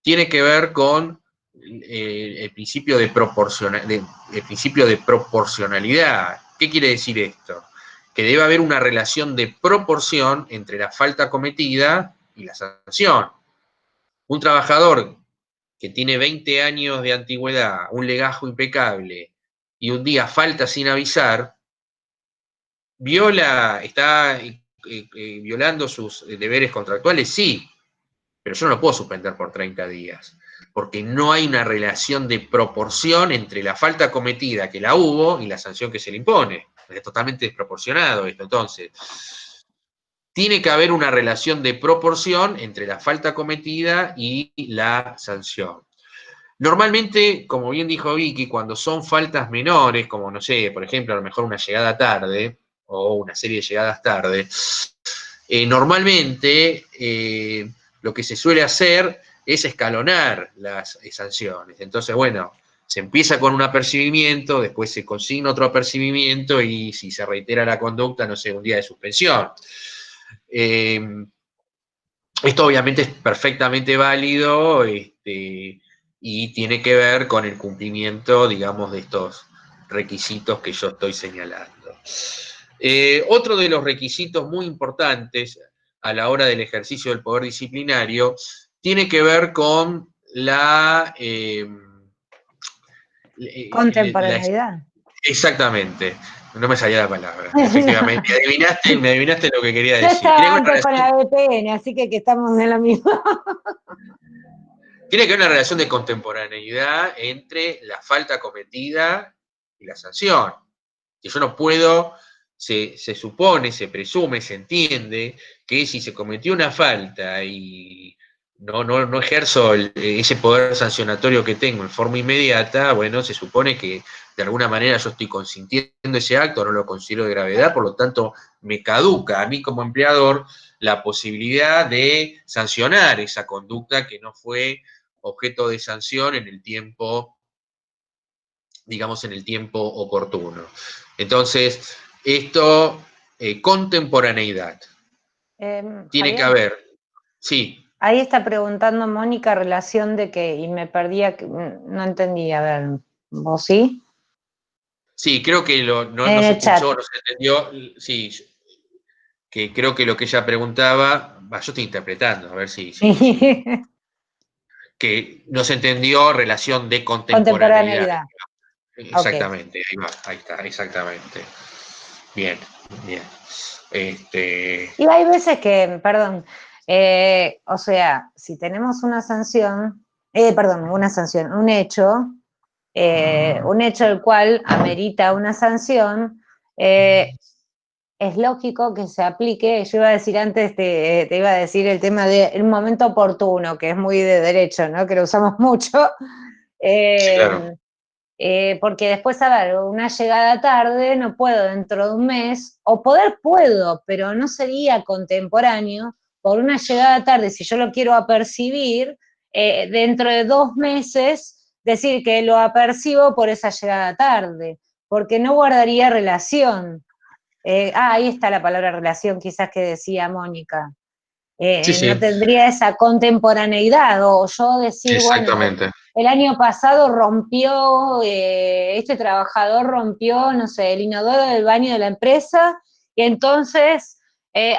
tiene que ver con el principio de proporcionalidad. ¿Qué quiere decir esto? Que debe haber una relación de proporción entre la falta cometida y la sanción. Un trabajador que tiene 20 años de antigüedad, un legajo impecable, y un día falta sin avisar, está violando sus deberes contractuales, sí, pero yo no lo puedo suspender por 30 días, porque no hay una relación de proporción entre la falta cometida que la hubo y la sanción que se le impone. Es totalmente desproporcionado esto. Entonces, tiene que haber una relación de proporción entre la falta cometida y la sanción. Normalmente, como bien dijo Vicky, cuando son faltas menores, como no sé, por ejemplo, a lo mejor una llegada tarde o una serie de llegadas tarde, normalmente lo que se suele hacer es escalonar las sanciones. Entonces, bueno, se empieza con un apercibimiento, después se consigna otro apercibimiento y si se reitera la conducta, no sé, un día de suspensión. Esto obviamente es perfectamente válido y tiene que ver con el cumplimiento, digamos, de estos requisitos que yo estoy señalando. Otro de los requisitos muy importantes a la hora del ejercicio del poder disciplinario tiene que ver con la contemporaneidad. exactamente. No me salía la palabra, efectivamente. Me adivinaste lo que quería Yo decir. estaba antes con la BPN, así que estamos en la misma. Tiene que haber una relación de contemporaneidad entre la falta cometida y la sanción. Que yo no puedo, se supone, se presume, se entiende que si se cometió una falta y no ejerzo ese poder sancionatorio que tengo en forma inmediata, bueno, se supone que de alguna manera yo estoy consintiendo ese acto, no lo considero de gravedad, por lo tanto me caduca a mí como empleador la posibilidad de sancionar esa conducta que no fue objeto de sanción en el tiempo, digamos, en el tiempo oportuno. Entonces, esto, contemporaneidad. Tiene que haber, sí. Ahí está preguntando Mónica relación de que, y me perdía, no entendí, a ver, ¿vos sí? Sí, creo que no se escuchó, no se entendió, sí, que creo que lo que ella preguntaba, yo estoy interpretando, a ver si que no se entendió relación de contemporaneidad. Exactamente, okay. Ahí está, exactamente. Bien, bien. Y hay veces que, perdón, o sea, si tenemos una sanción, un hecho el cual amerita una sanción, es lógico que se aplique. Yo iba a decir antes, te iba a decir el tema del momento oportuno, que es muy de derecho, ¿no? Que lo usamos mucho. Sí, claro. Porque después, a ver, una llegada tarde, no puedo dentro de un mes, o poder puedo, pero no sería contemporáneo, por una llegada tarde, si yo lo quiero apercibir, dentro de 2 meses, decir que lo apercibo por esa llegada tarde, porque no guardaría relación. Ahí está la palabra relación, quizás que decía Mónica. Sí, No sí, tendría esa contemporaneidad, o yo decir, bueno, exactamente. el año pasado rompió, este trabajador rompió, no sé, el inodoro del baño de la empresa, y entonces,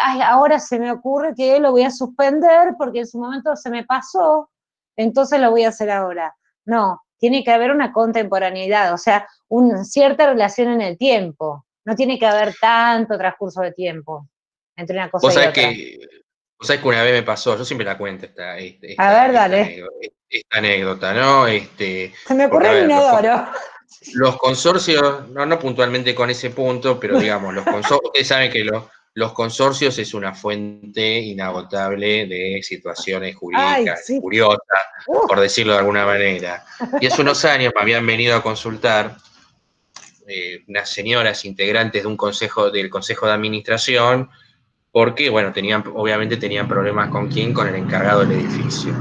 ahora se me ocurre que lo voy a suspender porque en su momento se me pasó, entonces lo voy a hacer ahora. No, tiene que haber una contemporaneidad, o sea, una cierta relación en el tiempo. No tiene que haber tanto transcurso de tiempo entre una cosa Vos y sabés otra. que, vos sabés que una vez me pasó, yo siempre la cuento A ver, dale. esta anécdota, ¿no? Se me Porque, a ocurrió el ver, inodoro. los consorcios, no puntualmente con ese punto, pero digamos, ustedes saben que los consorcios es una fuente inagotable de situaciones Ay, jurídicas sí. curiosas, Uf. por decirlo de alguna manera. Y hace unos años me habían venido a consultar unas señoras integrantes de del consejo de administración, porque, bueno, obviamente tenían problemas con quién, con el encargado del edificio.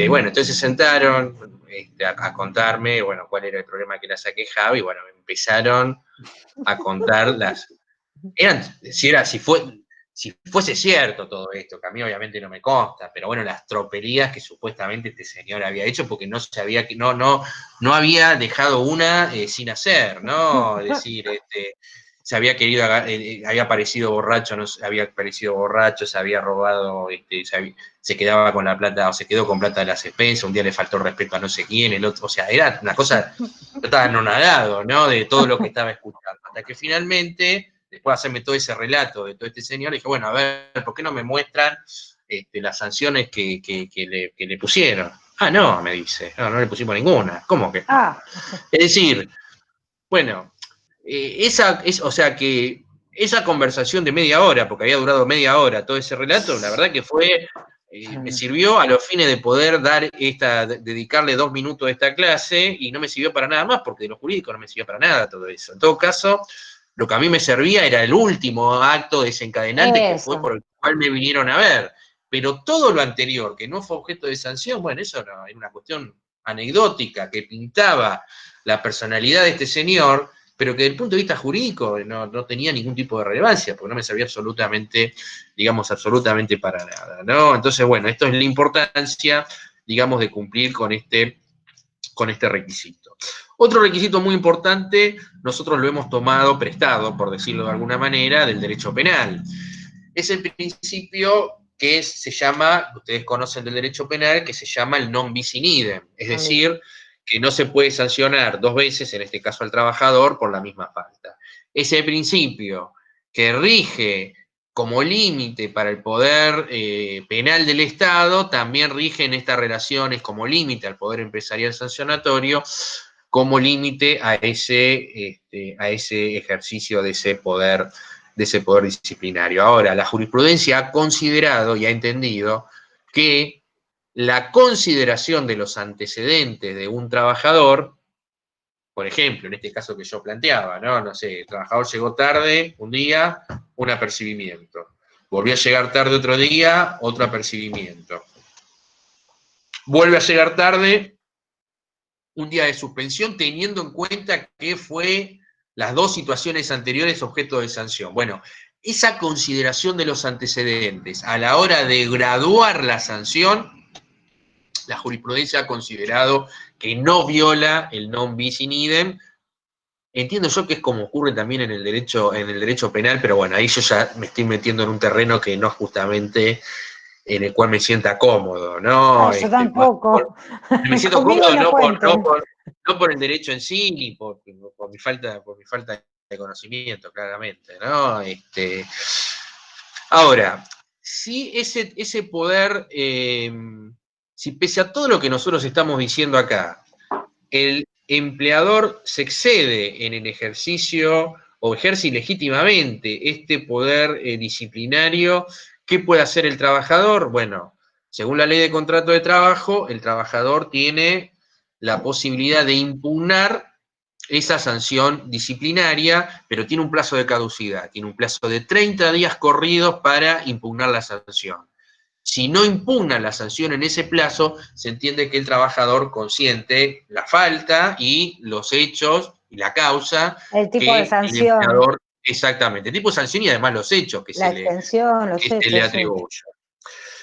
Bueno, entonces se sentaron a contarme, bueno, cuál era el problema que las aquejaba, y bueno, empezaron a contar si fuese cierto todo esto, que a mí obviamente no me consta, pero bueno, las tropelías que supuestamente este señor había hecho, porque no había dejado una sin hacer, ¿no? Es decir, se había querido, había parecido borracho, no había parecido borracho, se había robado, se quedaba con la plata, o se quedó con plata de las expensas, un día le faltó respeto a no sé quién, el otro, o sea, era una cosa, yo estaba anonadado, ¿no? De todo lo que estaba escuchando, hasta que finalmente, después de hacerme todo ese relato de todo este señor, dije, bueno, a ver, ¿por qué no me muestran las sanciones que le pusieron? Ah, no, me dice, no le pusimos ninguna. ¿Cómo que no? Ah, Es decir, bueno, o sea que esa conversación de media hora, porque había durado media hora todo ese relato, la verdad que me sirvió a los fines de poder dedicarle 2 minutos a esta clase, y no me sirvió para nada más, porque de lo jurídico no me sirvió para nada todo eso. En todo caso, lo que a mí me servía era el último acto desencadenante, que fue eso. por el cual me vinieron a ver. Pero todo lo anterior, que no fue objeto de sanción, bueno, eso no, era una cuestión anecdótica que pintaba la personalidad de este señor, pero que desde el punto de vista jurídico no tenía ningún tipo de relevancia, porque no me servía absolutamente, digamos, absolutamente para nada, ¿no? Entonces, bueno, esto es la importancia, digamos, de cumplir con este requisito. Otro requisito muy importante, nosotros lo hemos tomado prestado, por decirlo de alguna manera, del derecho penal. Es el principio que se llama, ustedes conocen del derecho penal, que se llama el non bis in idem, es decir, que no se puede sancionar 2 veces, en este caso al trabajador, por la misma falta. Ese principio que rige como límite para el poder penal del Estado, también rige en estas relaciones como límite al poder empresarial sancionatorio, como límite a ese ejercicio de ese poder disciplinario. Ahora, la jurisprudencia ha considerado y ha entendido que la consideración de los antecedentes de un trabajador, por ejemplo, en este caso que yo planteaba, no sé, el trabajador llegó tarde un día, un apercibimiento. Volvió a llegar tarde otro día, otro apercibimiento. Vuelve a llegar tarde, un día de suspensión, teniendo en cuenta que fue las 2 situaciones anteriores objeto de sanción. Bueno, esa consideración de los antecedentes a la hora de graduar la sanción, la jurisprudencia ha considerado que no viola el non bis in idem. Entiendo yo que es como ocurre también en el derecho penal, pero bueno, ahí yo ya me estoy metiendo en un terreno que no es justamente en el cual me sienta cómodo, ¿no? Yo tampoco. Me siento Conmigo cómodo no cuenten. no por el derecho en sí, ni por mi falta de conocimiento, claramente, ¿no? Ahora, si ese poder, si pese a todo lo que nosotros estamos diciendo acá, el empleador se excede en el ejercicio o ejerce ilegítimamente este poder disciplinario, ¿qué puede hacer el trabajador? Bueno, según la ley de contrato de trabajo, el trabajador tiene la posibilidad de impugnar esa sanción disciplinaria, pero tiene un plazo de caducidad, tiene un plazo de 30 días corridos para impugnar la sanción. Si no impugna la sanción en ese plazo, se entiende que el trabajador consiente la falta y los hechos y la causa El tipo de que el sanción, empleador, exactamente, el tipo de sanción y además los hechos la extensión, los que se le hechos, sí. atribuyen.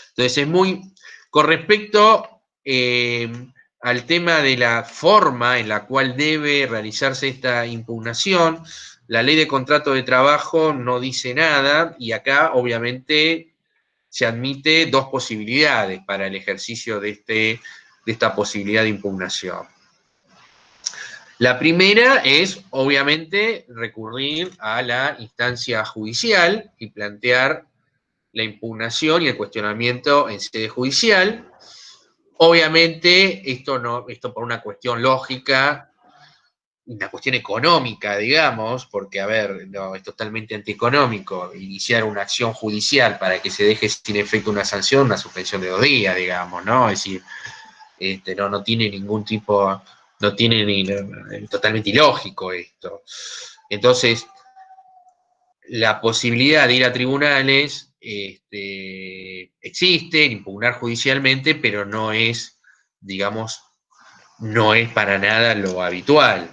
Entonces es muy, con respecto al tema de la forma en la cual debe realizarse esta impugnación, la ley de contrato de trabajo no dice nada y acá obviamente se admite dos posibilidades para el ejercicio de esta posibilidad de impugnación. La primera es, obviamente, recurrir a la instancia judicial y plantear la impugnación y el cuestionamiento en sede judicial. Obviamente, esto por una cuestión lógica, una cuestión económica, digamos, porque, a ver, no, es totalmente antieconómico iniciar una acción judicial para que se deje sin efecto una sanción, una suspensión de 2 días, digamos, ¿no? Es decir, no tiene ningún tipo, no tiene ni, totalmente ilógico esto. Entonces, la posibilidad de ir a tribunales existe, impugnar judicialmente, pero no es, digamos, no es para nada lo habitual.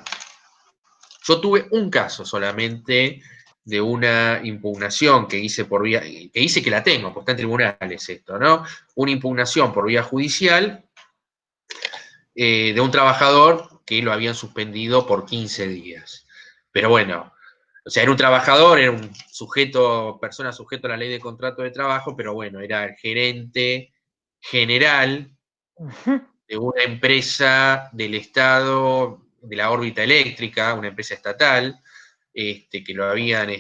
Yo tuve un caso solamente de una impugnación que hice por vía, que hice que la tengo, porque está en tribunales esto, ¿no? Una impugnación por vía judicial de un trabajador que lo habían suspendido por 15 días. Pero bueno, o sea, era un trabajador, era un sujeto, persona sujeto a la ley de contrato de trabajo, pero bueno, era el gerente general de una empresa del Estado, de la órbita eléctrica, una empresa estatal, que lo habían,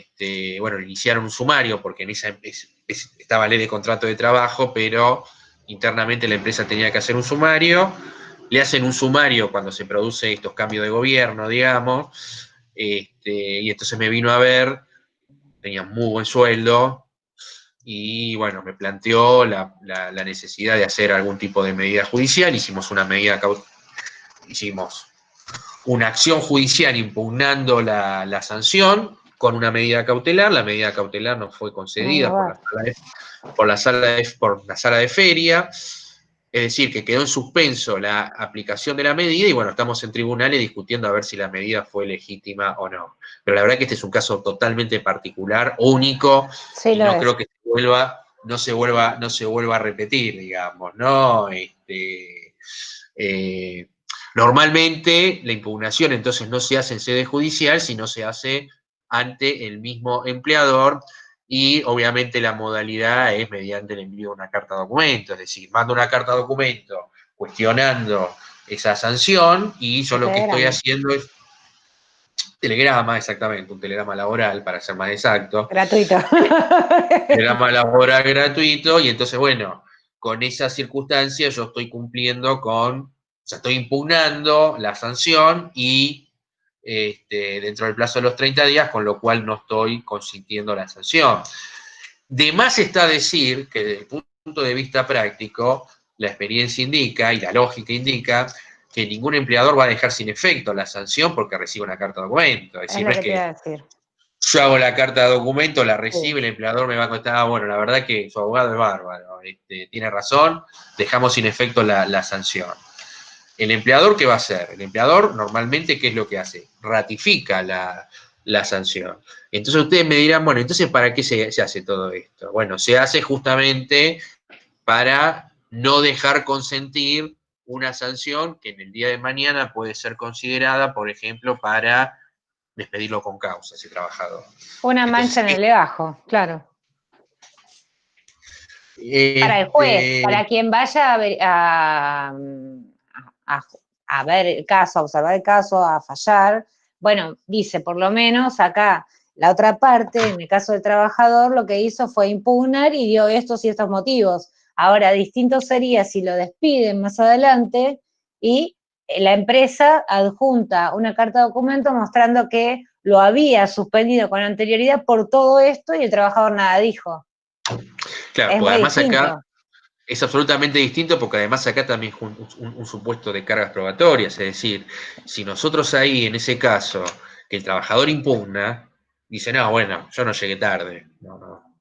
bueno, iniciaron un sumario porque en esa estaba ley de contrato de trabajo, pero internamente la empresa tenía que hacer un sumario, le hacen un sumario cuando se produce estos cambios de gobierno, digamos, y entonces me vino a ver, tenía muy buen sueldo, y bueno, me planteó la necesidad de hacer algún tipo de medida judicial, hicimos una acción judicial impugnando la sanción con una medida cautelar, la medida cautelar no fue concedida por la sala de feria, es decir, que quedó en suspenso la aplicación de la medida y bueno, estamos en tribunales discutiendo a ver si la medida fue legítima o no. Pero la verdad que este es un caso totalmente particular, único, Sí, y lo no es. creo que no se vuelva a repetir, digamos, ¿no? Normalmente la impugnación entonces no se hace en sede judicial, sino se hace ante el mismo empleador y obviamente la modalidad es mediante el envío de una carta documento, es decir, mando una carta documento cuestionando esa sanción y yo Un lo que estoy telegrama. haciendo es telegrama, exactamente, un telegrama laboral para ser más exacto, Gratuito. telegrama laboral gratuito y entonces bueno, con esa circunstancia yo estoy cumpliendo o sea, estoy impugnando la sanción y dentro del plazo de los 30 días, con lo cual no estoy consintiendo la sanción. De más está decir que desde el punto de vista práctico, la experiencia indica y la lógica indica que ningún empleador va a dejar sin efecto la sanción porque recibe una carta de documento. Es Es decir, no lo es que te iba que a decir. yo hago la carta de documento, la recibe, Sí. el empleador me va a contar, bueno, la verdad que su abogado es bárbaro, tiene razón, dejamos sin efecto la sanción. ¿El empleador qué va a hacer? El empleador normalmente, ¿qué es lo que hace? Ratifica la sanción. Entonces ustedes me dirán, bueno, entonces ¿para qué se hace todo esto? Bueno, se hace justamente para no dejar consentir una sanción que en el día de mañana puede ser considerada, por ejemplo, para despedirlo con causa, ese trabajador. Una mancha Entonces, en el legajo, claro. Para el juez, este, para quien vaya a ver el caso, a observar el caso, a fallar, Bueno, dice, por lo menos acá, la otra parte, en el caso del trabajador, lo que hizo fue impugnar y dio estos y estos motivos. Ahora, distinto sería si lo despiden más adelante y la empresa adjunta una carta de documento mostrando que lo había suspendido con anterioridad por todo esto y el trabajador nada dijo. Claro, Es pues muy además acá distinto. es absolutamente distinto porque además acá también es un supuesto de cargas probatorias, es decir, si nosotros ahí en ese caso, que el trabajador impugna, dice, no, bueno, yo no llegué tarde,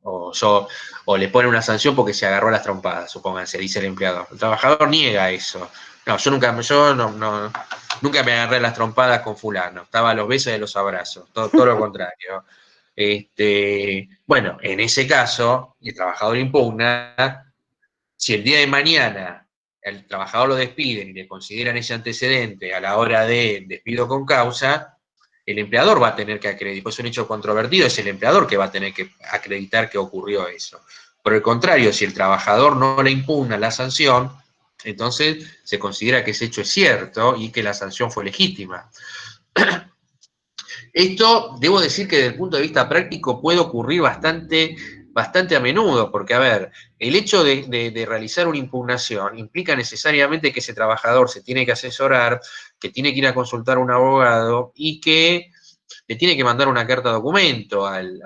o le pone una sanción porque se agarró a las trompadas, supónganse, dice el empleador. El trabajador niega eso. No, nunca me agarré a las trompadas con fulano, estaba a los besos y a los abrazos, todo lo contrario. Bueno, en ese caso, el trabajador impugna. Si el día de mañana el trabajador lo despiden y le consideran ese antecedente a la hora de despido con causa, el empleador va a tener que acreditar, pues es un hecho controvertido, es el empleador que va a tener que acreditar que ocurrió eso. Por el contrario, si el trabajador no le impugna la sanción, entonces se considera que ese hecho es cierto y que la sanción fue legítima. Esto, debo decir que desde el punto de vista práctico puede ocurrir bastante a menudo, porque, a ver, el hecho de realizar una impugnación implica necesariamente que ese trabajador se tiene que asesorar, que tiene que ir a consultar a un abogado y que le tiene que mandar una carta de documento al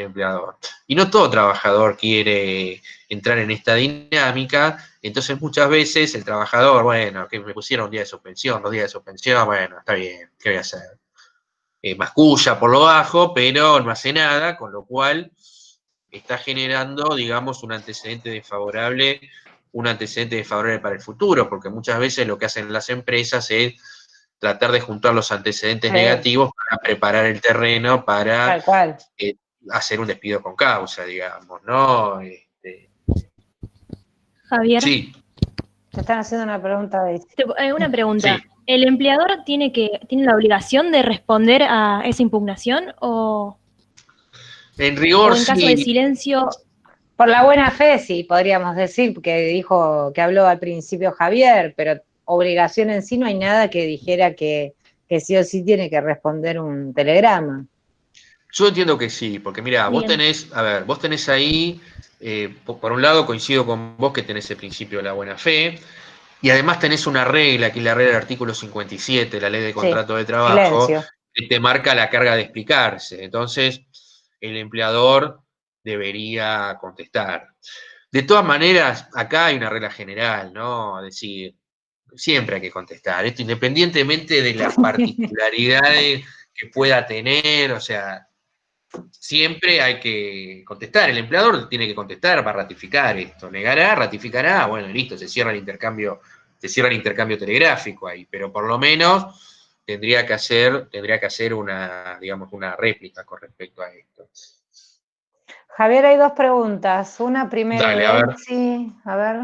empleador. Y no todo trabajador quiere entrar en esta dinámica, entonces muchas veces el trabajador, bueno, que me pusieron un día de suspensión, 2 días de suspensión, bueno, está bien, ¿qué voy a hacer? Masculla por lo bajo, pero no hace nada, con lo cual está generando, digamos, un antecedente desfavorable para el futuro, porque muchas veces lo que hacen las empresas es tratar de juntar los antecedentes Sí, negativos para preparar el terreno para tal cual. hacer un despido con causa, digamos, ¿no? Javier, Sí, Te están haciendo una pregunta de... una pregunta. sí. ¿El empleador tiene la obligación de responder a esa impugnación En o rigor, en caso de sí. silencio? Por la buena fe, sí, podríamos decir, porque dijo que habló al principio Javier, pero obligación en sí no hay nada que dijera que sí o sí tiene que responder un telegrama. Yo entiendo que sí, porque mira, Bien, vos tenés ahí, por un lado coincido con vos que tenés el principio de la buena fe, y además tenés una regla, que es la regla del artículo 57, la ley de Sí, contrato de trabajo, silencio. que te marca la carga de explicarse. Entonces, el empleador debería contestar. De todas maneras, acá hay una regla general, ¿no? Es decir, siempre hay que contestar, esto independientemente de las particularidades que pueda tener, o sea, siempre hay que contestar. El empleador tiene que contestar para ratificar esto. Negará, ratificará, bueno, listo, se cierra el intercambio telegráfico ahí, pero por lo menos tendría que hacer una, digamos, una réplica con respecto a esto. Javier, hay dos preguntas. Una primero de Dale, Daisy. A ver.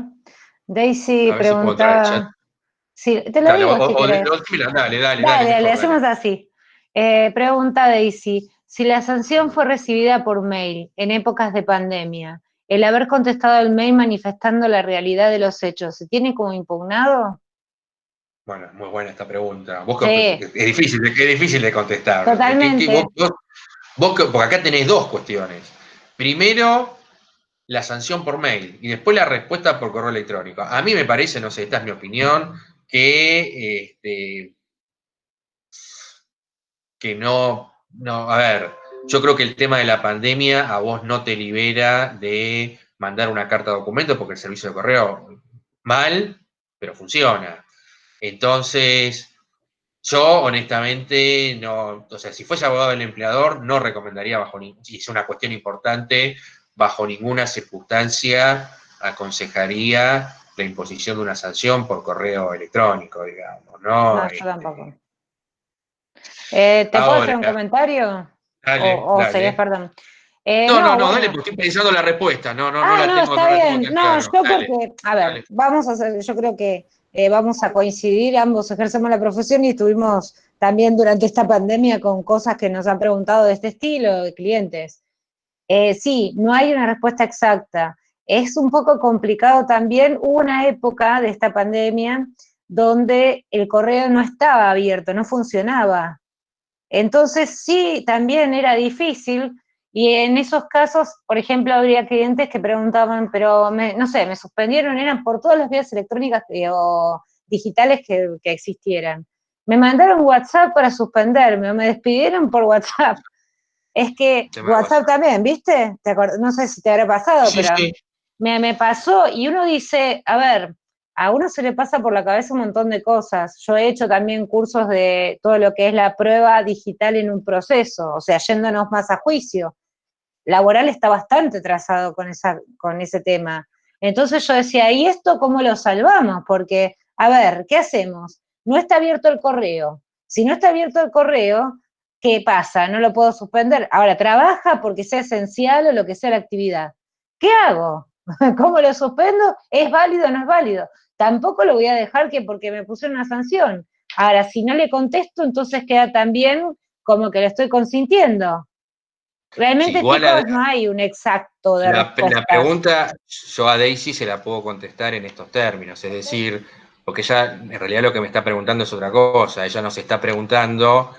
Daisy a ver si puedo entrar al chat. pregunta. Sí, te lo Dale, digo si querés. Dale, dale, mejor, dale. hacemos así. Pregunta Daisy, si la sanción fue recibida por mail en épocas de pandemia, el haber contestado el mail manifestando la realidad de los hechos, ¿se tiene como impugnado? Bueno, muy buena esta pregunta. Sí, Es difícil de contestar. totalmente. Porque acá tenés dos cuestiones. Primero, la sanción por mail y después la respuesta por correo electrónico. A mí me parece, no sé, esta es mi opinión, que no, a ver, yo creo que el tema de la pandemia a vos no te libera de mandar una carta de documento porque el servicio de correo mal, pero funciona. Entonces, yo honestamente no, o sea, si fuese abogado del empleador, no recomendaría si es una cuestión importante, bajo ninguna circunstancia aconsejaría la imposición de una sanción por correo electrónico, digamos, ¿no? No, yo tampoco. ¿Te puedo hacer un Ahora, comentario? dale, O seguís, dale. perdón. No, No, dale, bueno. porque estoy pensando la respuesta, no Ah, la no, tengo, está no la tengo bien. tan No, claro. yo Dale, porque, a ver, dale. vamos a hacer, yo creo que vamos a coincidir, ambos ejercemos la profesión y estuvimos también durante esta pandemia con cosas que nos han preguntado de este estilo, de clientes. Sí, no hay una respuesta exacta. Es un poco complicado también. Hubo una época de esta pandemia donde el correo no estaba abierto, no funcionaba. Entonces sí, también era difícil, y en esos casos, por ejemplo, habría clientes que preguntaban, pero no sé, me suspendieron, eran por todas las vías electrónicas o digitales que existieran. Me mandaron WhatsApp para suspenderme, o me despidieron por WhatsApp. Es que Se me ha WhatsApp pasado. también, ¿viste? No sé si te habrá pasado, Sí, pero sí. me pasó, y uno dice, a ver, a uno se le pasa por la cabeza un montón de cosas. Yo he hecho también cursos de todo lo que es la prueba digital en un proceso, o sea, yéndonos más a juicio. Laboral está bastante trazado con ese tema. Entonces yo decía, ¿y esto cómo lo salvamos? Porque, a ver, ¿qué hacemos? No está abierto el correo. Si no está abierto el correo, ¿qué pasa? No lo puedo suspender. Ahora, trabaja porque sea esencial o lo que sea la actividad. ¿Qué hago? ¿Cómo lo suspendo? ¿Es válido o no es válido? Tampoco lo voy a dejar que porque me pusieron una sanción. Ahora, si no le contesto, entonces queda también como que lo estoy consintiendo. Sí, Realmente, igual chicos, no hay un exacto de la respuestas. pregunta, yo a Daisy se la puedo contestar en estos términos, es decir, porque ella en realidad lo que me está preguntando es otra cosa, ella nos está preguntando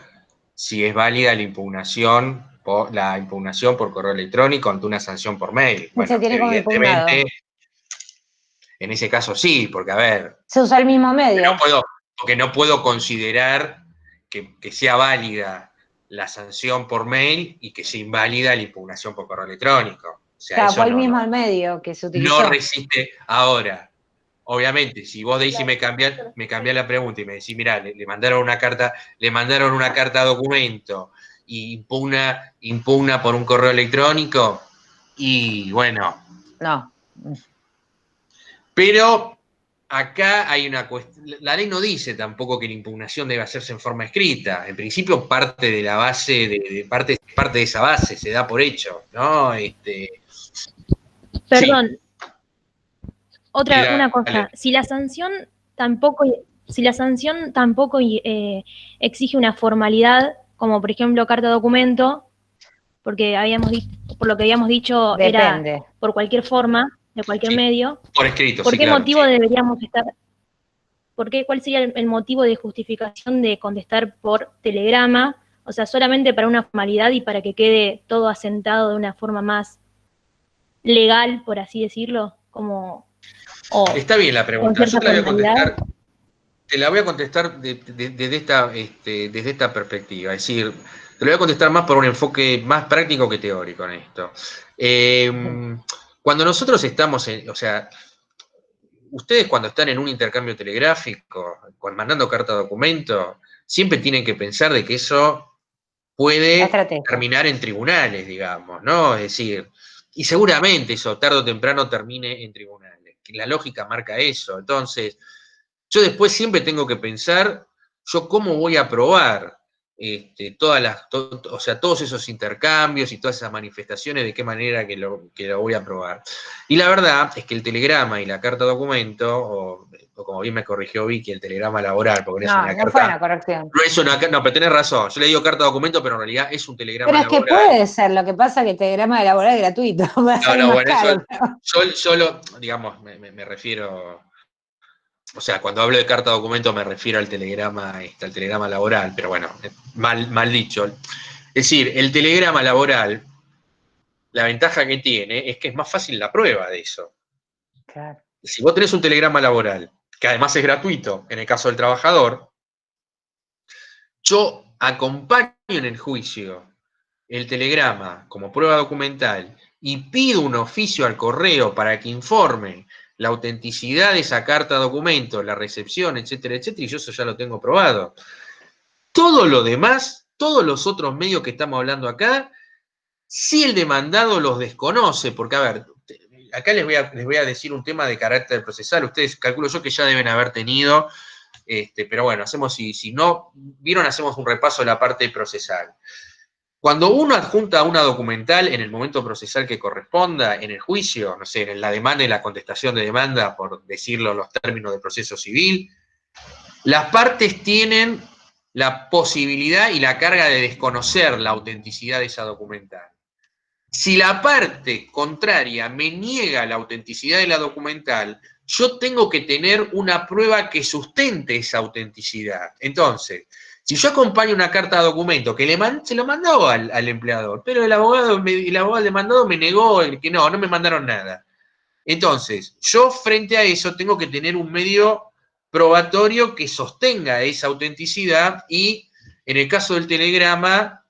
si es válida la impugnación por correo electrónico ante una sanción por mail. Se Bueno, tiene como impugnado. evidentemente, en ese caso sí, porque a ver, Se usa el mismo no medio. puedo, porque no puedo considerar que sea válida la sanción por mail y que sea inválida la impugnación por correo electrónico. O sea, Claro, eso fue el no, mismo el medio que se no utilizó. resiste. Ahora, obviamente, si vos Daisy Claro, me cambiás la pregunta y me decís, mirá, le mandaron una carta a documento y impugna por un correo electrónico, y bueno, No. pero acá hay una cuestión, la ley no dice tampoco que la impugnación debe hacerse en forma escrita. En principio parte de la base, parte de esa base, se da por hecho, ¿no? Sí, Perdón, sí, una dale. cosa, tampoco, si la sanción tampoco exige una formalidad, como por ejemplo carta documento, porque por lo que habíamos dicho era Depende. por cualquier forma, de cualquier Sí, medio, por escrito, ¿por sí, qué claro, motivo sí. deberíamos estar, cuál sería el motivo de justificación de contestar por telegrama? O sea, solamente para una formalidad y para que quede todo asentado de una forma más legal, por así decirlo, o Está bien la con pregunta. Yo cierta te la voy a formalidad. contestar, te la voy a contestar desde esta perspectiva. Es decir, te lo voy a contestar más por un enfoque más práctico que teórico en esto. Cuando nosotros estamos o sea, ustedes cuando están en un intercambio telegráfico, mandando carta documento, siempre tienen que pensar de que eso La puede estrategia. terminar en tribunales, digamos, ¿no? Es decir, y seguramente eso tarde o temprano termine en tribunales. La lógica marca eso. Entonces, yo después siempre tengo que pensar, yo cómo voy a probar o sea, todos esos intercambios y todas esas manifestaciones, de qué manera que lo voy a probar. Y la verdad es que el telegrama y la carta documento, o como bien me corrigió Vicky, el telegrama laboral, porque no es No, una no fue carta, una corrección. no es una, no, pero tenés razón, yo le digo carta documento, pero en realidad es un Pero telegrama es que laboral. puede ser, lo que pasa es que el telegrama de laboral es gratuito, va a No, salir no, más bueno, eso, caro. Pero digamos, me refiero, o sea, cuando hablo de carta documento me refiero al telegrama laboral, pero bueno, mal dicho. Es decir, el telegrama laboral, la ventaja que tiene es que es más fácil la prueba de eso. claro. Si vos tenés un telegrama laboral, que además es gratuito en el caso del trabajador, yo acompaño en el juicio el telegrama como prueba documental y pido un oficio al correo para que informe la autenticidad de esa carta documento, la recepción, etcétera, etcétera, y yo eso ya lo tengo probado. Todo lo demás, todos los otros medios que estamos hablando acá, si el demandado los desconoce, porque a ver, acá les voy a decir un tema de carácter procesal, ustedes calculo yo que ya deben haber tenido, pero bueno, si no vieron, hacemos un repaso de la parte procesal. Cuando uno adjunta una documental en el momento procesal que corresponda, en el juicio, no sé, en la demanda y la contestación de demanda, por decirlo en los términos de proceso civil, las partes tienen la posibilidad y la carga de desconocer la autenticidad de esa documental. Si la parte contraria me niega la autenticidad de la documental, yo tengo que tener una prueba que sustente esa autenticidad. Entonces, Si yo acompaño una carta de documento que se lo mandó al empleador, pero el abogado demandado me negó que no me mandaron nada. Entonces, yo frente a eso tengo que tener un medio probatorio que sostenga esa autenticidad y en el caso del telegrama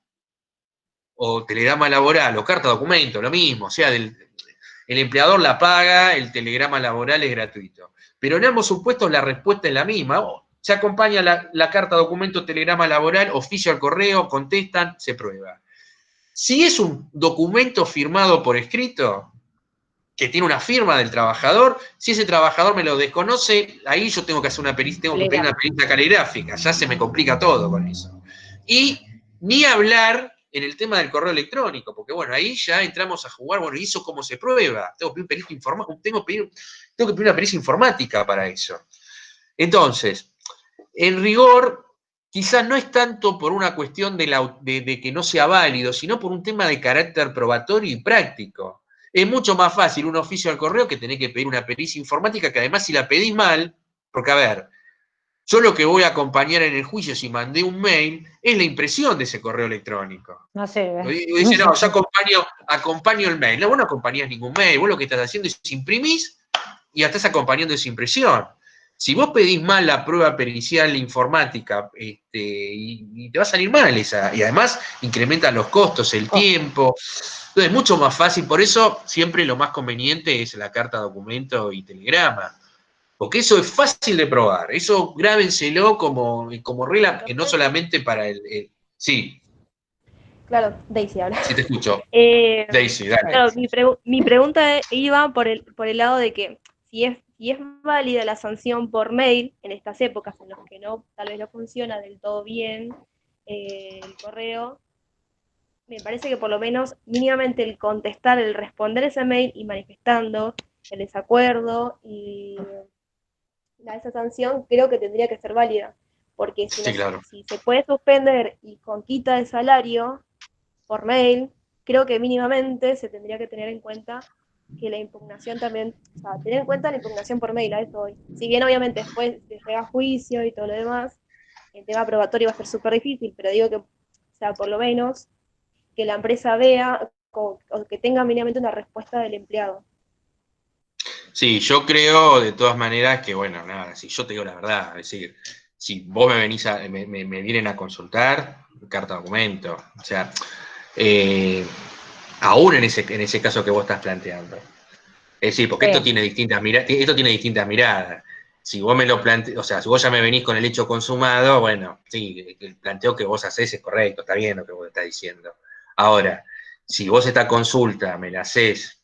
o telegrama laboral o carta documento, lo mismo, o sea, el empleador la paga, el telegrama laboral es gratuito. Pero en ambos supuestos la respuesta es la misma. Se acompaña la carta documento telegrama laboral, oficio al correo, contestan, se prueba. Si es un documento firmado por escrito, que tiene una firma del trabajador, si ese trabajador me lo desconoce, ahí yo tengo que hacer tengo que pedir una pericia caligráfica, ya se me complica todo con eso. Y ni hablar en el tema del correo electrónico, porque bueno, ahí ya entramos a jugar, bueno, ¿y eso cómo se prueba? Tengo que pedir tengo que pedir una pericia informática para eso. Entonces, en rigor, quizás no es tanto por una cuestión de que no sea válido, sino por un tema de carácter probatorio y práctico. Es mucho más fácil un oficio al correo que tener que pedir una pericia informática, que además si la pedís mal, porque a ver, yo lo que voy a acompañar en el juicio si mandé un mail es la impresión de ese correo electrónico. No sirve. Dice, no, yo acompaño el mail. No, vos no acompañás ningún mail, vos lo que estás haciendo es imprimís y ya estás acompañando esa impresión. Si vos pedís mal la prueba pericial informática, y te va a salir mal esa, y además incrementan los costos, el tiempo. Entonces es mucho más fácil, por eso siempre lo más conveniente es la carta documento y telegrama. Porque eso es fácil de probar, eso grábenselo como regla, que no solamente para sí, Claro, Daisy habla. sí te escucho. Eh, Daisy, dale. Claro, mi pregunta iba por el lado de que si es válida la sanción por mail en estas épocas en las que tal vez no funciona del todo bien el correo, me parece que por lo menos mínimamente el contestar, el responder ese mail y manifestando el desacuerdo y esa sanción creo que tendría que ser válida, porque Sí, claro. si se puede suspender y con quita de salario por mail, creo que mínimamente se tendría que tener en cuenta que la impugnación también, o sea, tener en cuenta la impugnación por mail, a eso hoy. Si bien obviamente después se llega a juicio y todo lo demás, el tema probatorio va a ser súper difícil, pero digo que, o sea, por lo menos que la empresa vea o que tenga mínimamente una respuesta del empleado. Sí, yo creo de todas maneras que, bueno, nada, si yo te digo la verdad, es decir, si vos me venís me vienen a consultar, carta documento, o sea, aún en ese caso que vos estás planteando. Es decir, porque esto tiene distintas miradas. Si vos me lo planteás, o sea, si vos ya me venís con el hecho consumado, bueno, sí, el planteo que vos hacés es correcto, está bien lo que vos estás diciendo. Ahora, si vos esta consulta me la hacés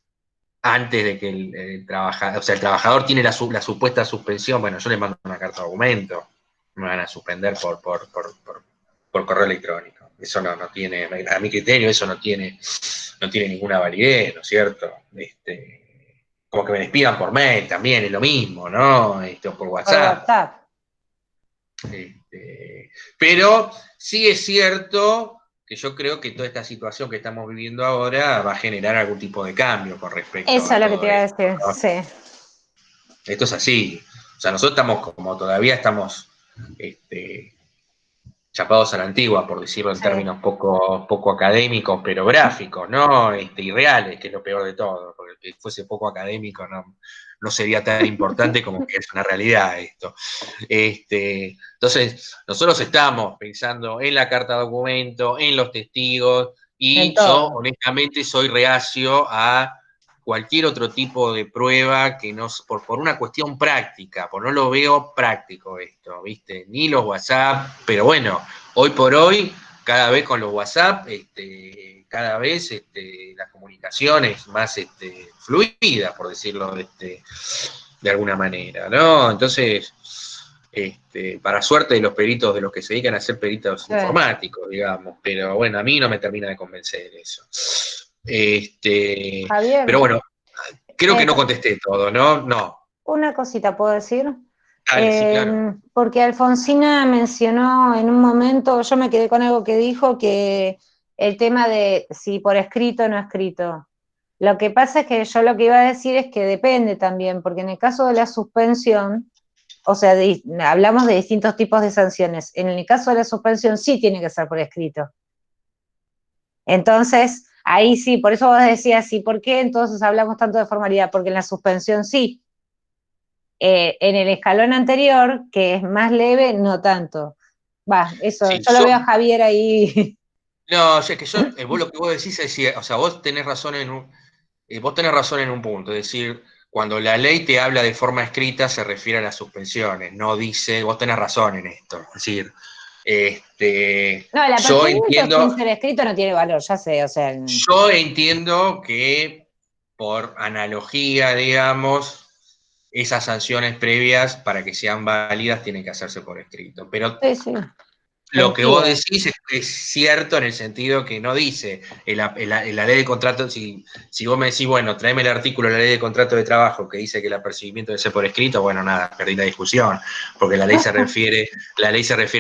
antes de que el trabajador, o sea, el trabajador tiene la supuesta suspensión, bueno, yo le mando una carta de documento, me van a suspender por correo electrónico. Eso no tiene, a mi criterio, eso no tiene ninguna validez, ¿no es cierto? Como que me despidan por mail también, es lo mismo, ¿no? O por WhatsApp. Pero sí es cierto que yo creo que toda esta situación que estamos viviendo ahora va a generar algún tipo de cambio con respecto a eso es lo que te iba a decir, ¿no? sí. Esto es así. O sea, nosotros todavía estamos chapados a la antigua, por decirlo en términos poco académicos, pero gráficos, ¿no? Y reales, que es lo peor de todo, porque si fuese poco académico no sería tan importante como que es una realidad esto. Entonces, nosotros estamos pensando en la carta de documento, en los testigos, y yo honestamente soy reacio a cualquier otro tipo de prueba que no, por una cuestión práctica, no lo veo práctico esto, ¿viste? Ni los WhatsApp, pero bueno, hoy por hoy, cada vez con los WhatsApp, cada vez la comunicación es más fluida, por decirlo de alguna manera, ¿no? Entonces, para suerte de los peritos, de los que se dedican a ser peritos informáticos, digamos, pero bueno, a mí no me termina de convencer eso. Javier, pero bueno, creo que no contesté todo, ¿no? No. Una cosita puedo decir. Dale, sí, claro. Porque Alfonsina mencionó en un momento, yo me quedé con algo que dijo, que el tema de si por escrito o no escrito. Lo que pasa es que yo lo que iba a decir es que depende también, porque en el caso de la suspensión, o sea, hablamos de distintos tipos de sanciones. En el caso de la suspensión sí tiene que ser por escrito. Entonces, ahí sí, por eso vos decías, ¿y por qué entonces hablamos tanto de formalidad? Porque en la suspensión sí. En el escalón anterior, que es más leve, no tanto. Va, eso, Sí, yo lo veo a Javier ahí. no, es que vos lo que vos decís es, o sea, vos tenés razón vos tenés razón en un punto, es decir, cuando la ley te habla de forma escrita se refiere a las suspensiones, no dice, vos tenés razón en esto, es decir, No, el yo apercibimiento sin entiendo, ser escrito no tiene valor, ya sé, o sea. yo entiendo que por analogía, digamos, esas sanciones previas para que sean válidas tienen que hacerse por escrito, pero Sí, sí, lo que vos coincido. decís es cierto en el sentido que no dice en la ley de contrato, si vos me decís, bueno, tráeme el artículo de la ley de contrato de trabajo que dice que el apercibimiento debe ser por escrito, bueno, nada, perdí la discusión, porque la ley se refiere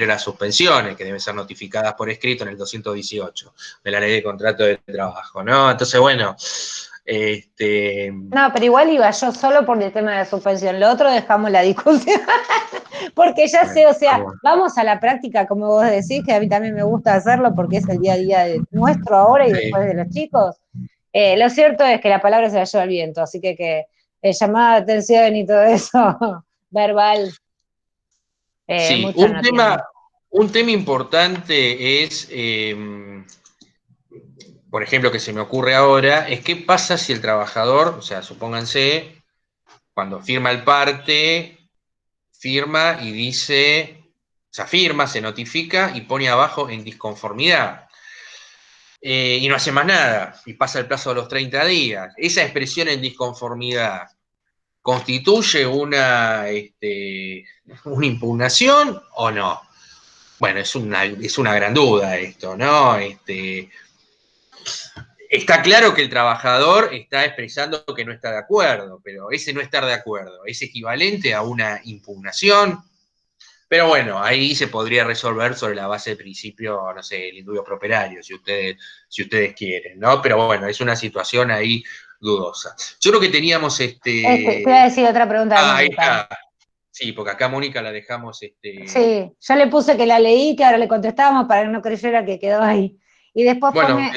a las suspensiones que deben ser notificadas por escrito en el 218 de la ley de contrato de trabajo, ¿no? Entonces, bueno, No, pero igual iba yo solo por el tema de la suspensión. Lo otro dejamos la discusión. Porque ya sé, o sea, vamos a la práctica, como vos decís, que a mí también me gusta hacerlo porque es el día a día nuestro ahora y después de los chicos. Lo cierto es que la palabra se la lleva el viento, así que llamada de atención y todo eso, verbal, sí, mucho no tiene. un tema importante es, por ejemplo, que se me ocurre ahora, es qué pasa si el trabajador, o sea, supónganse, cuando firma el parte, firma y dice, o sea, firma, se notifica y pone abajo en disconformidad. Y no hace más nada, y pasa el plazo de los 30 días. Esa expresión en disconformidad constituye una impugnación o no. Bueno, es una gran duda esto, ¿no? Está claro que el trabajador está expresando que no está de acuerdo, pero ese no estar de acuerdo es equivalente a una impugnación. Pero bueno, ahí se podría resolver sobre la base del principio, no sé, el indubio properario, si ustedes quieren, ¿no? Pero bueno, es una situación ahí dudosa. Yo creo que teníamos Te voy a decir otra pregunta de ahí Mónica. está. Sí, porque acá a Mónica la dejamos Sí, yo le puse que la leí, que ahora le contestábamos para que no creyera que quedó ahí. Y después bueno, pone,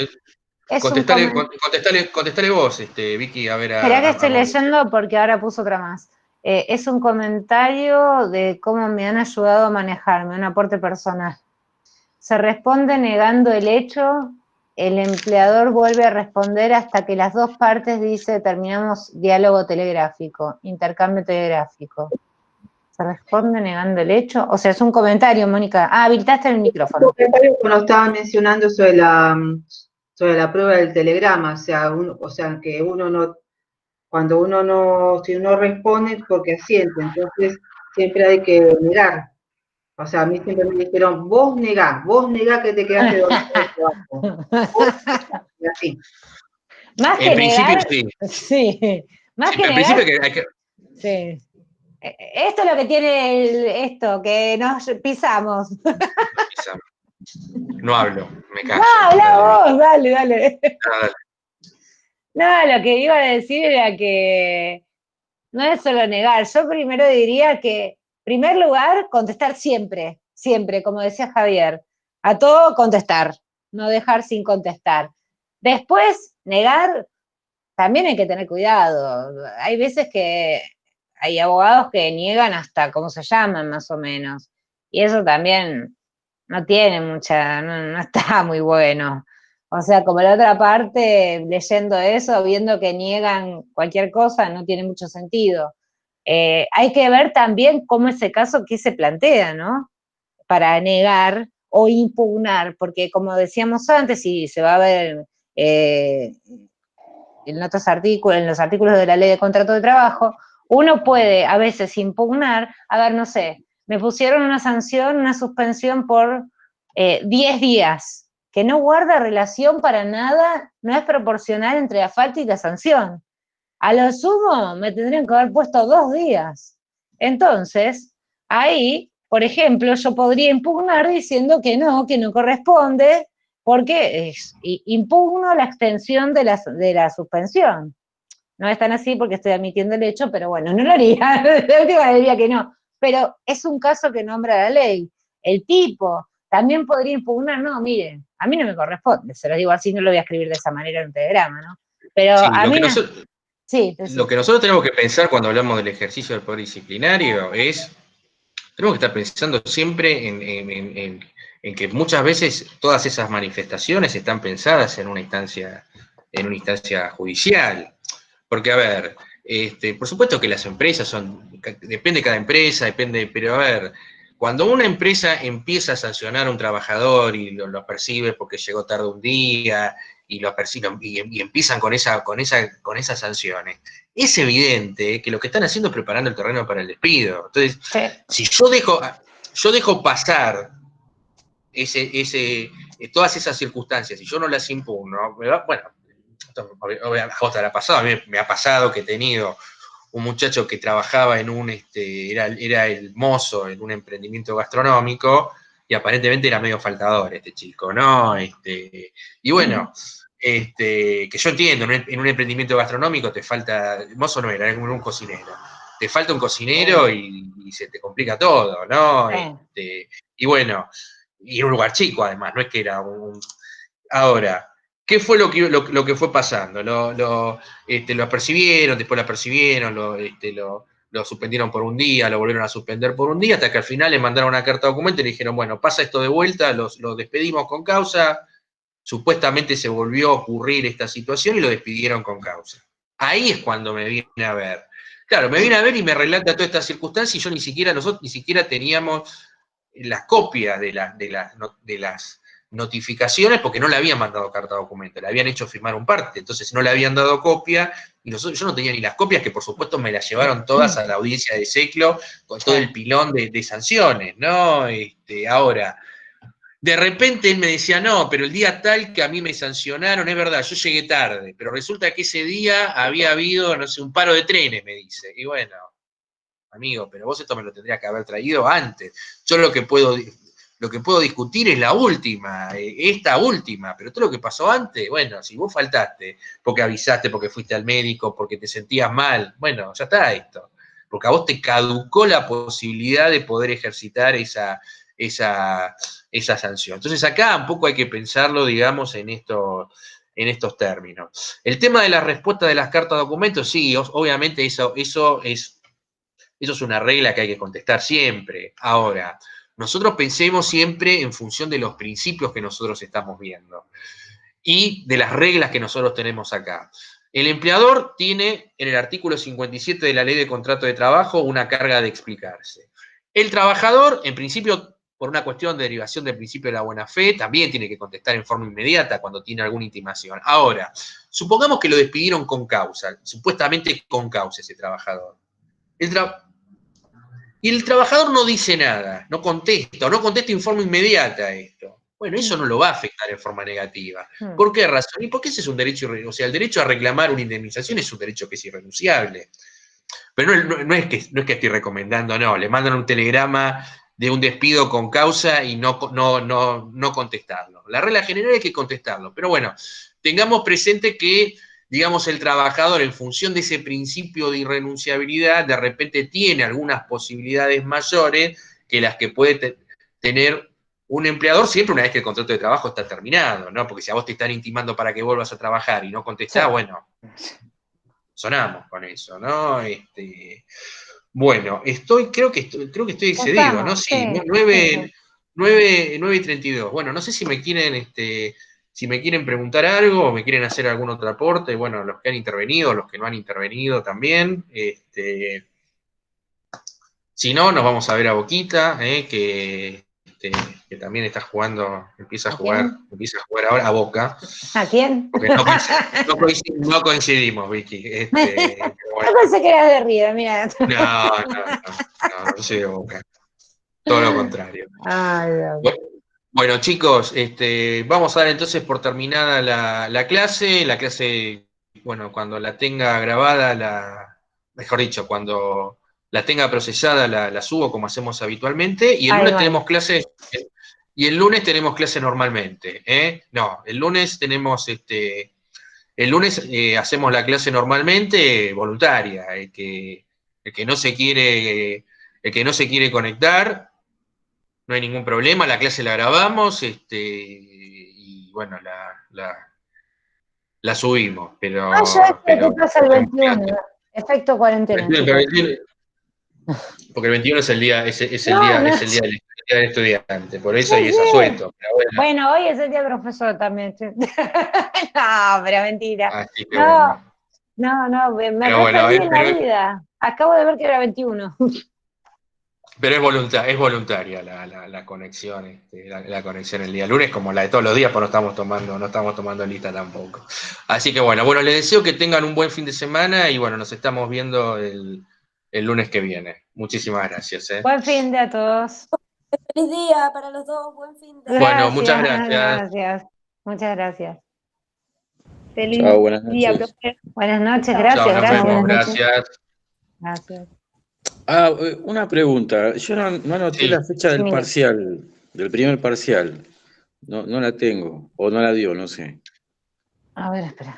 es un contestale, comentario. contestale vos, Vicky, a ver Esperá que a estoy Mónica. leyendo porque ahora puso otra más. Es un comentario de cómo me han ayudado a manejarme, un aporte personal. Se responde negando el hecho, el empleador vuelve a responder hasta que las dos partes dice terminamos diálogo telegráfico, intercambio telegráfico. Se responde negando el hecho, o sea, es un comentario, Mónica. Ah, habilitaste el micrófono. Cuando estaba mencionando sobre la prueba del telegrama, o sea, que uno no, cuando uno no, si uno responde es porque asiente, entonces siempre hay que negar. O sea, a mí siempre me dijeron, vos negá que te quedaste dormido en el trabajo. Vos negá, y así. Más En que principio, negar, sí. sí, más Sí, que en negar, principio hay que. sí. Esto es lo que tiene esto, que nos pisamos. No hablo, me No, callo. habla Dale, Vicky. vos, dale, dale. Dale. No, lo que iba a decir era que no es solo negar. Yo primero diría que, en primer lugar, contestar siempre, siempre, como decía Javier. A todo contestar, no dejar sin contestar. Después, negar, también hay que tener cuidado. Hay veces que hay abogados que niegan hasta cómo se llaman, más o menos. Y eso también no tiene no está muy bueno. O sea, como la otra parte, leyendo eso, viendo que niegan cualquier cosa, no tiene mucho sentido. Hay que ver también cómo ese caso que se plantea, ¿no? Para negar o impugnar, porque como decíamos antes, y se va a ver en otros artículos, en los artículos de la ley de contrato de trabajo, uno puede a veces impugnar, a ver, no sé, me pusieron una sanción, una suspensión por 10 días, que no guarda relación para nada, no es proporcional entre la falta y la sanción. A lo sumo me tendrían que haber puesto 2 días. Entonces, ahí, por ejemplo, yo podría impugnar diciendo que no corresponde, porque impugno la extensión de la suspensión. No es tan así porque estoy admitiendo el hecho, pero bueno, no lo haría. De última diría que no. pero es un caso que nombra la ley. El tipo también podría impugnar, no, miren, a mí no me corresponde, se lo digo así, no lo voy a escribir de esa manera en un telegrama, ¿no? Pero Sí, a mí no. Sí, lo que nosotros tenemos que pensar cuando hablamos del ejercicio del poder disciplinario es, tenemos que estar pensando siempre en que muchas veces todas esas manifestaciones están pensadas en una instancia judicial. Porque, a ver, por supuesto que las empresas depende de cada empresa, pero a ver, cuando una empresa empieza a sancionar a un trabajador y lo percibe porque llegó tarde un día y lo perciben y empiezan con esas sanciones, es evidente que lo que están haciendo es preparando el terreno para el despido. Entonces, si yo dejo pasar todas esas circunstancias y yo no las impugno, bueno, a vos te habrá pasado, a mí me ha pasado que he tenido un muchacho que trabajaba era el mozo en un emprendimiento gastronómico y aparentemente era medio faltador este chico, ¿no? Y bueno, que yo entiendo, en un emprendimiento gastronómico te falta, el mozo no era como un cocinero, te falta un cocinero y se te complica todo, ¿no? Y bueno, y en un lugar chico además, no es que era un... Ahora, ¿qué fue lo que fue pasando? Lo apercibieron, después lo apercibieron, lo suspendieron por un día, lo volvieron a suspender por un día, hasta que al final le mandaron una carta de documento y le dijeron, bueno, pasa esto de vuelta, lo despedimos con causa, supuestamente se volvió a ocurrir esta situación y lo despidieron con causa. Ahí es cuando me viene a ver. Claro, me viene a ver y me relata toda esta circunstancia y nosotros ni siquiera teníamos las copias de las notificaciones porque no le habían mandado carta de documento, le habían hecho firmar un parte, entonces no le habían dado copia y yo no tenía ni las copias, que por supuesto me las llevaron todas a la audiencia de Seclo con todo el pilón de sanciones, ¿no? Ahora, de repente él me decía, no, pero el día tal que a mí me sancionaron, es verdad, yo llegué tarde, pero resulta que ese día había habido, no sé, un paro de trenes, me dice, y bueno, amigo, pero vos esto me lo tendrías que haber traído antes. Yo lo que puedo discutir es la última, esta última, pero todo lo que pasó antes, bueno, si vos faltaste porque avisaste, porque fuiste al médico, porque te sentías mal, bueno, ya está esto. Porque a vos te caducó la posibilidad de poder ejercitar esa sanción. Entonces acá un poco hay que pensarlo, digamos, en estos términos. El tema de la respuesta de las cartas de documentos, sí, obviamente eso es una regla que hay que contestar siempre. Ahora, nosotros pensemos siempre en función de los principios que nosotros estamos viendo y de las reglas que nosotros tenemos acá. El empleador tiene en el artículo 57 de la Ley de Contrato de Trabajo una carga de explicarse. El trabajador, en principio, por una cuestión de derivación del principio de la buena fe, también tiene que contestar en forma inmediata cuando tiene alguna intimación. Ahora, supongamos que lo despidieron con causa, supuestamente con causa ese trabajador. Y el trabajador no dice nada, no contesta, o no contesta en forma inmediata a esto. Bueno, eso no lo va a afectar en forma negativa. ¿Por qué razón? Y porque ese es un derecho, o sea, el derecho a reclamar una indemnización es un derecho que es irrenunciable. Pero no es que estoy recomendando, no, le mandan un telegrama de un despido con causa y no contestarlo. La regla general es que contestarlo. Pero bueno, tengamos presente que, digamos, el trabajador, en función de ese principio de irrenunciabilidad, de repente tiene algunas posibilidades mayores que las que puede tener un empleador siempre una vez que el contrato de trabajo está terminado, ¿no? Porque si a vos te están intimando para que vuelvas a trabajar y no contestás, sí, bueno, sonamos con eso, ¿no? Bueno, creo que estoy excedido, ¿no? Sí, 9:32. Bueno, no sé si me quieren preguntar algo o me quieren hacer algún otro aporte. Bueno, los que han intervenido, los que no han intervenido también. Si no, nos vamos a ver a Boquita, que también está jugando, empieza a jugar ahora a Boca. ¿A quién? Porque no coincidimos, Vicky. Bueno. Yo pensé que eras de River, mira. No soy de Boca. Todo lo contrario. Ay, bueno, chicos, vamos a dar entonces por terminada la clase. La clase, bueno, cuando la tenga grabada, mejor dicho, cuando la tenga procesada, la subo como hacemos habitualmente. Y el lunes tenemos clase. Y el lunes tenemos clase normalmente. No, el lunes tenemos hacemos la clase normalmente voluntaria. El que no se quiere El que no se quiere conectar, no hay ningún problema, la clase la grabamos, y bueno, la subimos, pero... ¿Qué pasa el 21? Efecto cuarentena. Porque el 21 es el día, es el No, día, no. es el día del estudiante, por eso Sí, y es sí. asueto. Pero Bueno, hoy es el día del profesor también. No, pero mentira. así que No, bueno. no, me Pero bueno, perdí en la vida. Acabo de ver que era 21. Pero es voluntaria la conexión, la conexión el día lunes, como la de todos los días, pues no estamos tomando lista tampoco. Así que bueno, les deseo que tengan un buen fin de semana y bueno, nos estamos viendo el lunes que viene. Muchísimas gracias. Buen fin de a todos. Feliz día para los dos, buen fin de... Bueno, muchas gracias. Muchas gracias. Feliz Chao, buenas día, noches. profe. Buenas noches, Chao. gracias, Chao, nos gracias. vemos, Buenas noches. gracias. Gracias. Una pregunta. Yo no anoté Sí. la fecha del Sí, parcial, del primer parcial. No la tengo, o no la dio, no sé. A ver, espera.